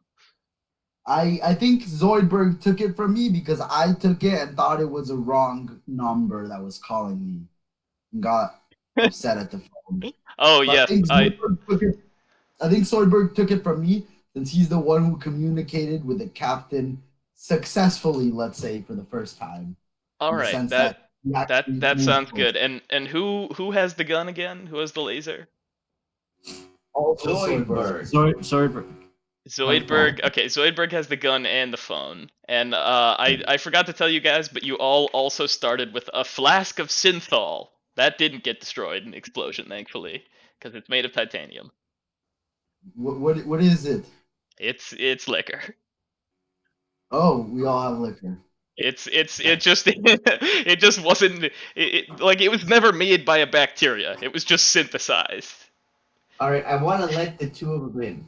I think Zoidberg took it from me because I took it and thought it was a wrong number that was calling me and got upset at the phone. Oh So yes, I think Zoidberg took it from me since he's the one who communicated with the captain successfully, let's say, for the first time. all In the right. sense That that he actually that moved sounds close. good. And who has the gun again? Who has the laser? Also Zoidberg. Zoidberg. Sorry. Zoidberg. Okay, Zoidberg has the gun and the phone. And I forgot to tell you guys, but you all also started with a flask of synthol. That didn't get destroyed in the explosion, thankfully, because it's made of titanium. What is it? It's liquor. Oh, we all have liquor. It just it just wasn't like it was never made by a bacteria. It was just synthesized. All right, I want to let the two of them in.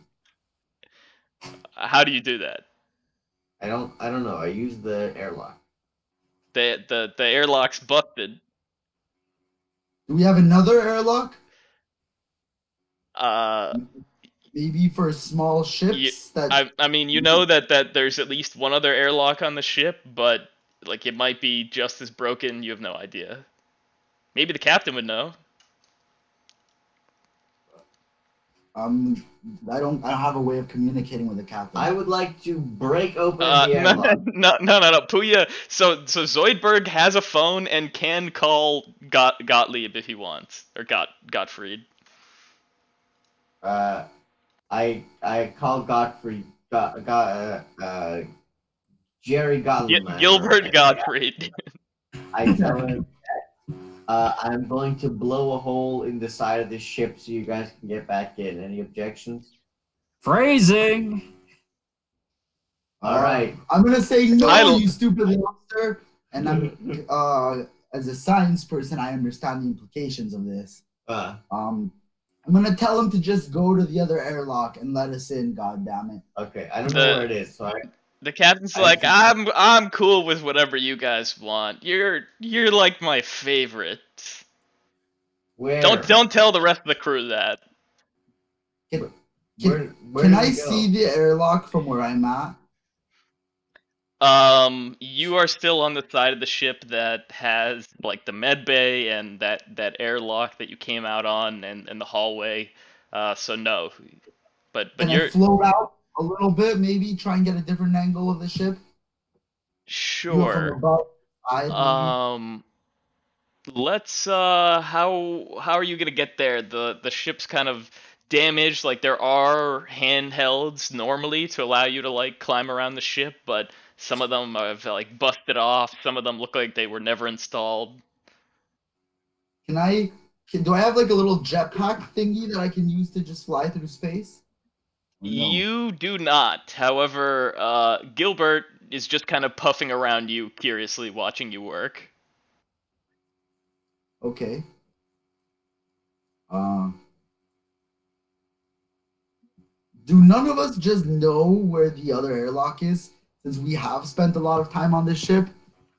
How do you do that? I don't know. I use the airlock. The airlock's busted. Do we have another airlock? Uh, Maybe for small ships that I mean, you know that there's at least one other airlock on the ship, but like it might be just as broken. You have no idea. Maybe the captain would know. um I don't have a way of communicating with the captain. I would like to break open the No, airlock. no. Puya. So Zoidberg has a phone and can call Gottlieb if he wants, or Gottfried. I call Godfrey, Jerry Gottleman. Gilbert Gottfried. I tell him I'm going to blow a hole in the side of the ship so you guys can get back in. Any objections? Phrasing. All right. I'm gonna say no, I don't- you stupid monster. And I'm as a science person, I understand the implications of this. I'm gonna tell him to just go to the other airlock and let us in. God damn it! Okay, I don't know where it is. So The captain's I like, think- I'm cool with whatever you guys want. You're like my favorite. where? Don't tell the rest of the crew that. Where Can did I we go? see the airlock from where I'm at? You are still on the side of the ship that has like the med bay and that airlock that you came out on and the hallway. So no. But Can I you're float out a little bit? Maybe try and get a different angle of the ship. From sure. above, side, maybe. Let's how are you gonna get there? The ship's kind of damaged. Like there are handhelds normally to allow you to like climb around the ship, but some of them have like busted off. Some of them look like they were never installed. Do I have like a little jetpack thingy that I can use to just fly through space? Or no? You do not. However, Gilbert is just kind of puffing around you, curiously watching you work. Okay. Do none of us just know where the other airlock is, since we have spent a lot of time on this ship?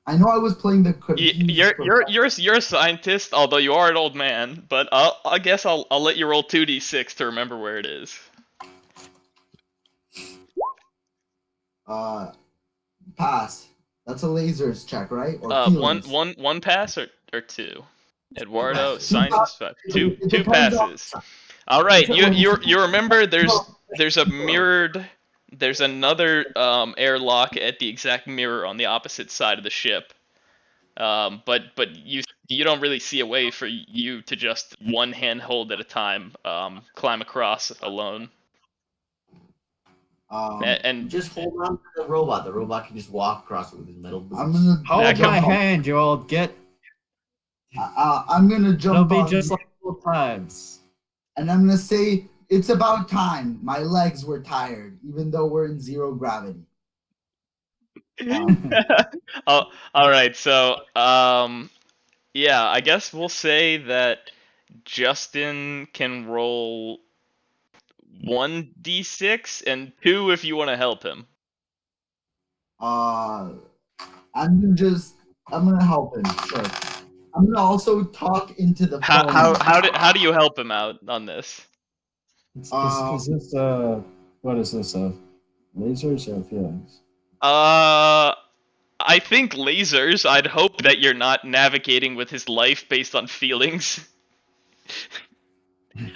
I know I was playing the confused. You're a scientist, although you are an old man. But I guess I'll let you roll 2d6 to remember where it is. Pass. That's a lasers check, right? Or feelings. One pass or two. Eduardo, Two scientist, pass- two it two depends on- passes. All right, Is it you remember No. there's a mirrored there's another airlock at the exact mirror on the opposite side of the ship. But you don't really see a way for you to just one hand hold at a time climb across alone. And just hold on to the robot. The robot can just walk across it with his metal boots. I'm gonna Hold come my on. hand, you old git. I'm gonna jump It'll be on just the- like old times. and I'm gonna say it's about time. My legs were tired, even though we're in zero gravity. oh, all right. So yeah, I guess we'll say that Justin can roll 1d6 and 2 if you want to help him. I'm gonna help him. Sure. I'm gonna also talk into the phone. How do you help him out on this? Is this what is this? Lasers or feelings? I think lasers. I'd hope that you're not navigating with his life based on feelings.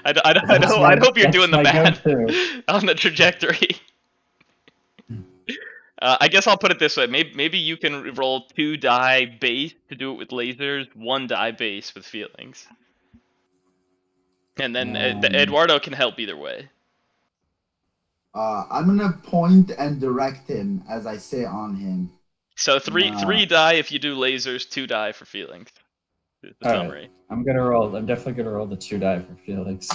I'd hope you're doing the math on the trajectory. I guess I'll put it this way. Maybe you can roll 2 die base to do it with lasers, 1 die base with feelings. And then Eduardo can help either way. I'm gonna point and direct him as I say on him. So three die if you do lasers, 2 die for feelings. Is the summary. Right. I'm definitely gonna roll the 2 die for feelings.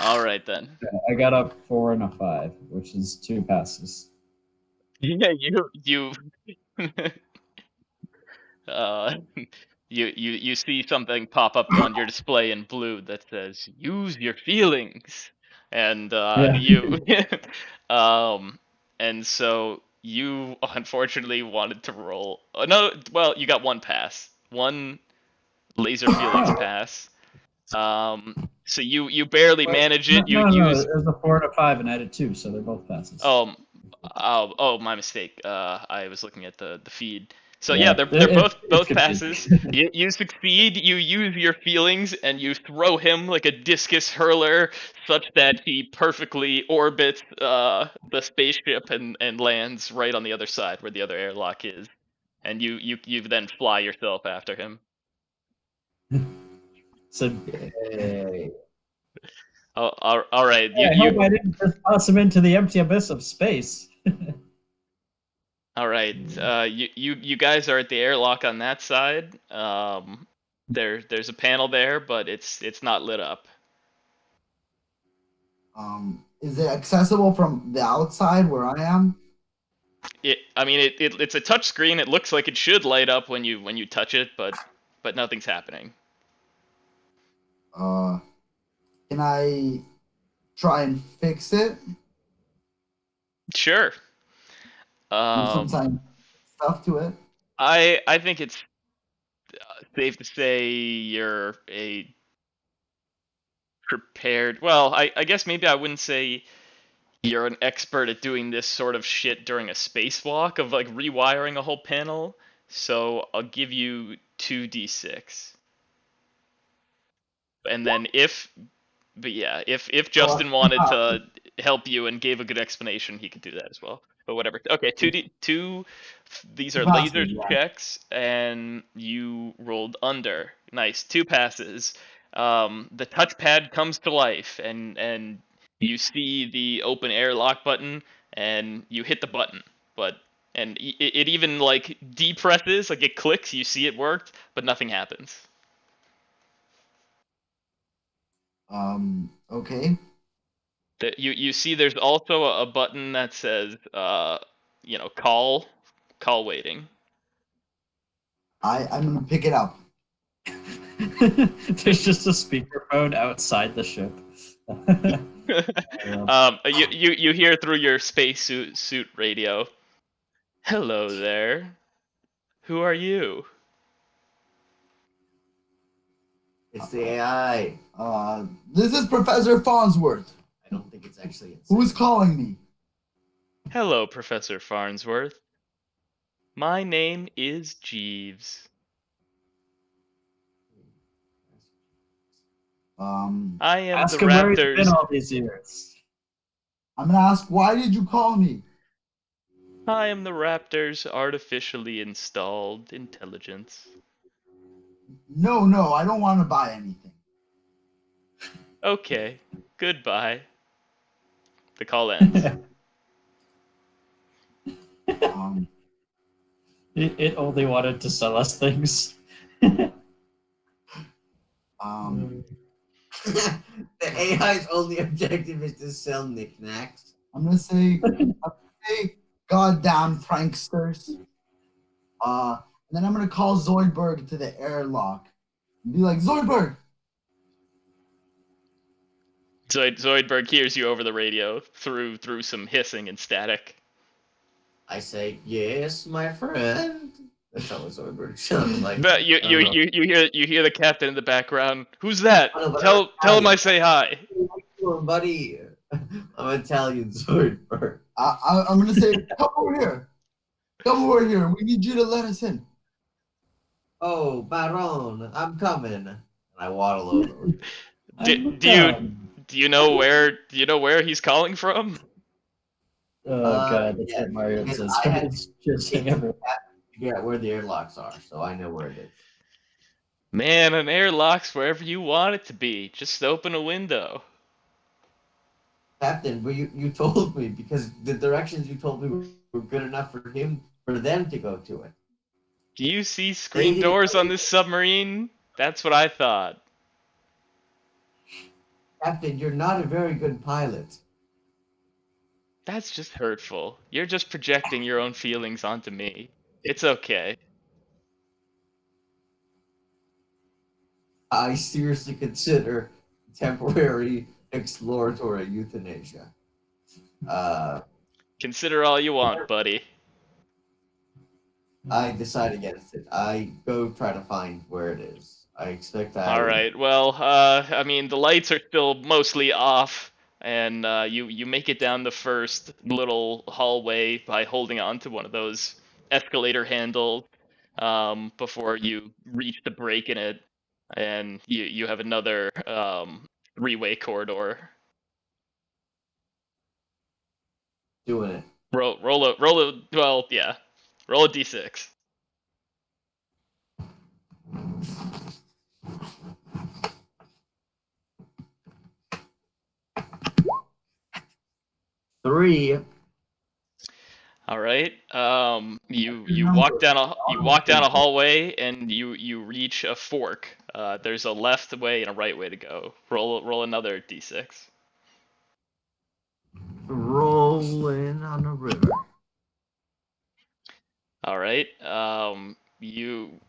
All right then. I got a 4 and a 5, which is 2 passes. Yeah, you uh you see something pop up on your display in blue that says use your feelings, and Yeah. you and so you unfortunately wanted to roll. No, well, you got one pass, one laser feelings pass. So you barely Wait, manage no, it. You no, no. use It was a 4 and a 5, and I did 2, so they're both passes. my mistake. I was looking at the feed. So yeah, Yeah, they're it's both confusing. passes. You succeed. You use your feelings and you throw him like a discus hurler, such that he perfectly orbits the spaceship and lands right on the other side where the other airlock is. And you then fly yourself after him. So Hey. All right. I hope I didn't just toss him into the empty abyss of space. All right. You guys are at the airlock on that side. There's a panel there, but it's not lit up. Is it accessible from the outside where I am? I mean, it's a touch screen. It looks like it should light up when you touch it, but nothing's happening. Uh, can I try and fix it? Sure. Do some Um, science stuff to it? I think it's safe to say you're a prepared. Well, I guess maybe I wouldn't say you're an expert at doing this sort of shit during a spacewalk of like rewiring a whole panel. So I'll give you 2d6. And then but yeah, if Oh, Justin wanted to help you and gave a good explanation, he could do that as well. But whatever. Okay, two. These are laser passes, yeah. checks, and you rolled under. Nice, two passes. The touchpad comes to life, and you see the open air lock button, and you hit the button, but and it even like depresses, like it clicks. You see it worked, but nothing happens. Okay. That you see there's also a button that says call waiting. I'm gonna pick it up. There's just a speakerphone outside the ship. You hear through your space suit radio. Hello there. Who are you? It's the AI. This is Professor Farnsworth. I don't think it's actually. Who's calling me? Hello, Professor Farnsworth. My name is Jeeves. I am the Ask him where he's been Raptors. all these years. I'm gonna ask, why did you call me? I am the Raptors' artificially installed intelligence. No, I don't want to buy anything. Okay, goodbye. The call ends. Um, It only wanted to sell us things. um, The AI's only objective is to sell knickknacks. I'm gonna say, hey, goddamn pranksters. And then I'm gonna call Zoidberg to the airlock and be like, Zoidberg. Zoidberg hears you over the radio through some hissing and static. I say, yes, my friend. That's how Zoidberg sounds like. But you hear the captain in the background. Who's that? Oh, no, but Tell him I say hi. Buddy, I'm Italian Zoidberg. I'm gonna say, come over here. Come over here. We need you to let us in. Oh, Baron, I'm coming. And I waddle over. Do you know where he's calling from? Oh god, that's what Mario because says. I had It's just everywhere. to figure out where the airlocks are, so I know where it is. Man, an airlock's wherever you want it to be. Just open a window. Captain, but you told me because the directions you told me were good enough for them to go to it. Do you see screen doors on this submarine? That's what I thought. Captain, you're not a very good pilot. That's just hurtful. You're just projecting your own feelings onto me. It's okay. I seriously consider temporary exploratory euthanasia. Consider all you want, buddy. I decide against it. I go try to find where it is. I expect All I. right. Well, I mean, the lights are still mostly off, and you make it down the first little hallway by holding on to one of those escalator handles before you reach the break in it, and you have another three-way corridor. Doing it. Well, yeah, roll a d6. 3. All right. Your You walk number. down a hallway and you reach a fork. There's a left way and a right way to go. Roll another d6. Rolling on a river. All right. You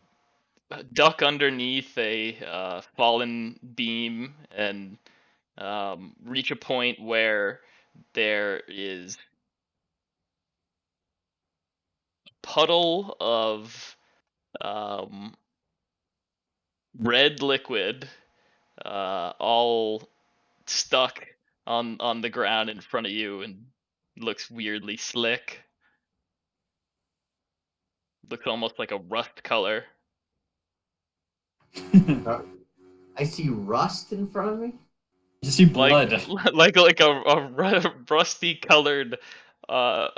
duck underneath a fallen beam and reach a point where there is a puddle of um, red liquid, all stuck on the ground in front of you and looks weirdly slick. Looks almost like a rust color. I see rust in front of me. You see Like blood. like a rusty colored uh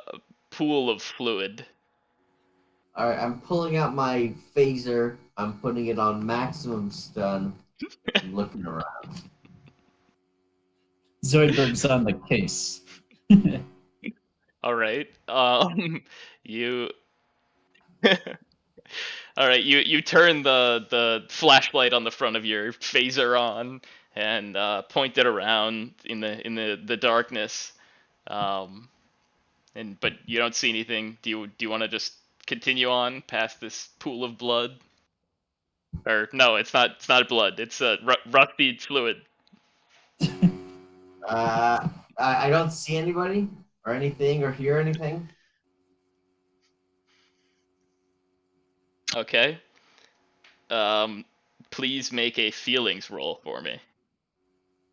pool of fluid. All right, I'm pulling out my phaser. I'm putting it on maximum stun. I'm looking around. Zoidberg's on the case. All right. You All right, you turn the flashlight on the front of your phaser on and point it around in the darkness. Um, but you don't see anything. Do you want to just continue on past this pool of blood? Or no, it's not blood. It's a rusty fluid. I don't see anybody or anything or hear anything. Okay. Um, Please make a feelings roll for me.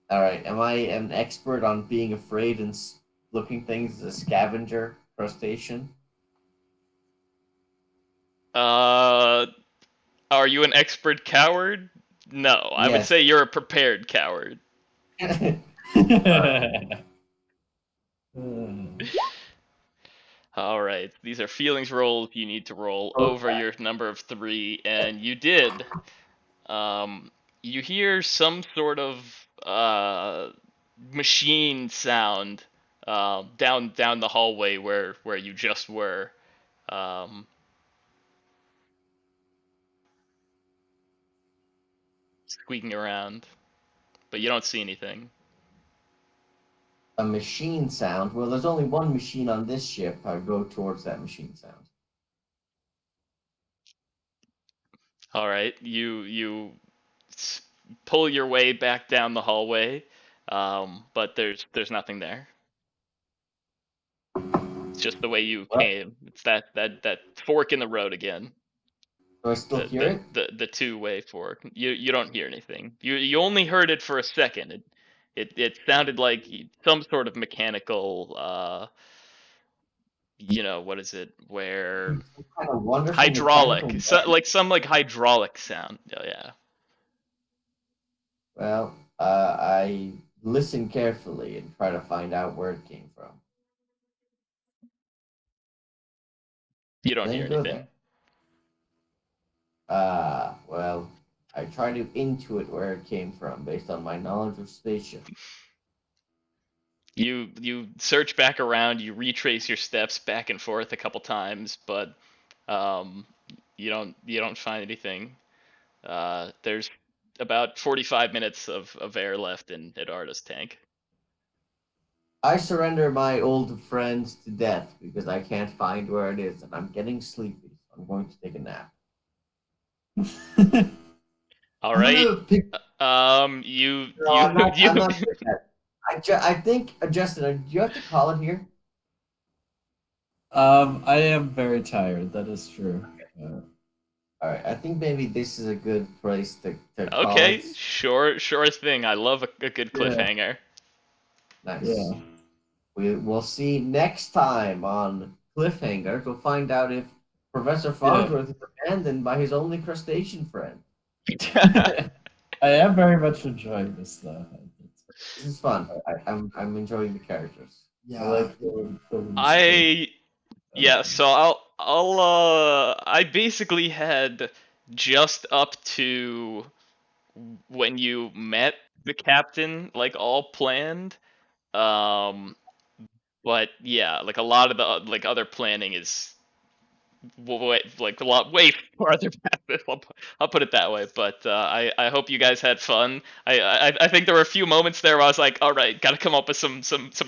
All right, am I an expert on being afraid and looking things as a scavenger crustacean? Uh, are you an expert coward? No, I would Yes. say you're a prepared coward. All right, these are feelings rolls. You need to roll over Okay. your number of 3, and you did. You hear some sort of machine sound down the hallway where you just were. Um, Squeaking around, but you don't see anything. A machine sound. Well, there's only one machine on this ship. I go towards that machine sound. All right, you pull your way back down the hallway, but there's nothing there. It's just the way you What? came. It's that fork in the road again. Do I still The hear the it? the two-way fork. You don't hear anything. You only heard it for a second. It sounded like some sort of mechanical what is it? Where Some kind of wonderful mechanical hydraulic. So, magic. like some like hydraulic sound. Oh yeah. Well, I listen carefully and try to find out where it came from. You don't hear Then go there. anything. Well, I try to intuit where it came from based on my knowledge of spaceships. You search back around, you retrace your steps back and forth a couple times, but um, you don't find anything. There's about 45 minutes of air left in Edarda's tank. I surrender my old friends to death because I can't find where it is and I'm getting sleepy. So I'm going to take a nap. All I'm right. gonna pick. You No, you I'm not. you I'm not doing that. I think, Justin, do you have to call it here? I am very tired. That is true. All right, I think maybe this is a good place to call Okay, it. sure thing. I love a good Yeah, cliffhanger. Nice. yeah, We'll see next time on Cliffhanger. We'll find out if Professor yeah. Farnsworth is abandoned by his only crustacean friend. I am very much enjoying this though. This is fun. I'm enjoying the characters. I Yeah, like the whimsical. I Yeah, so I basically had just up to when you met the captain, like all planned. Um, but yeah, like a lot of the like other planning is way, like a lot way farther past this. I'll put it that way. But I hope you guys had fun. I think there were a few moments there where I was like, all right, got to come up with some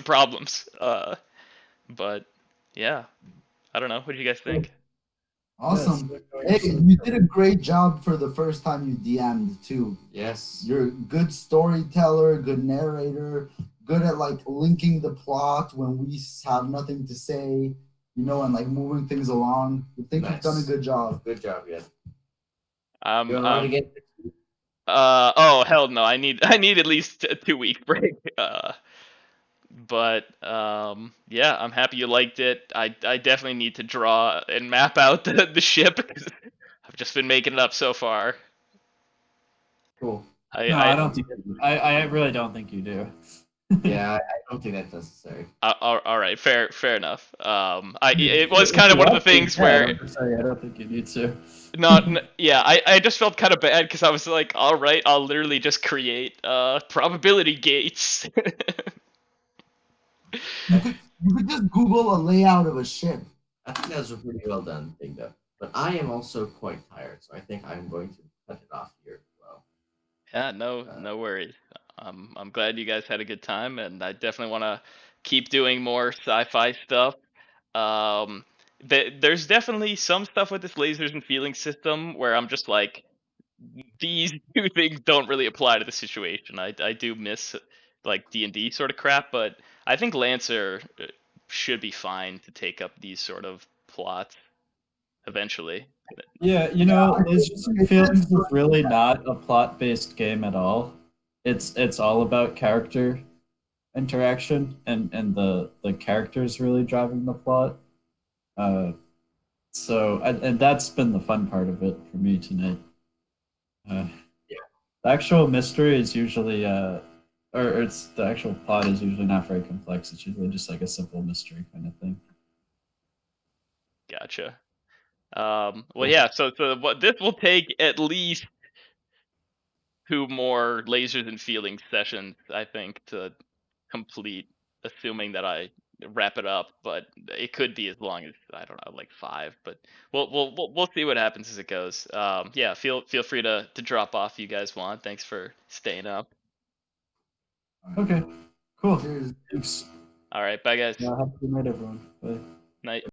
problems. But yeah, I don't know. What do you guys think? Yes, awesome. they're going Hey, so you did far. a great job for the first time you DM'd too. Yes. You're a good storyteller, good narrator, good at like linking the plot when we have nothing to say, and like moving things along. I think you've done a Nice. good job. Good job, yeah. You Um, want to run um, again? oh hell no, I need at least a 2 week break. But yeah, I'm happy you liked it. I definitely need to draw and map out the ship 'cause I've just been making it up so far. Cool. I No, I I don't think I really don't think you do. Yeah, I don't think that's necessary. all right, fair enough. It was If kind you of one of the want to, you things can. where I'm just saying, I don't think you need to. yeah, I just felt kind of bad because I was like, all right, I'll literally just create probability gates. You could just Google a layout of a ship. I think that was a pretty well done thing, though. But I am also quite tired, so I think I'm going to cut it off here as well. Yeah, no, Uh, no worries. I'm glad you guys had a good time, and I definitely want to keep doing more sci-fi stuff. Um, there's definitely some stuff with this lasers and feeling system where I'm just like, these two things don't really apply to the situation. I do miss like D&D sort of crap, but I think Lancer should be fine to take up these sort of plots eventually. Yeah, Yeah, Lasers and it's good Feelings is story. really not a plot-based game at all. It's all about character interaction and the characters really driving the plot. Uh, and that's been the fun part of it for me tonight. Uh, the actual mystery is usually or it's the actual plot is usually not very complex. It's usually just like a simple mystery kind of thing. Gotcha. Well, cool. yeah. So what this will take at least two more lasers and feelings sessions, I think, to complete, assuming that I wrap it up. But it could be as long as I don't know, like five. But we'll see what happens as it goes. Yeah, feel free to drop off if you guys want. Thanks for staying up. Okay, cool. Cheers. Thanks. All right, bye guys. Have a good night, everyone. Bye. Night.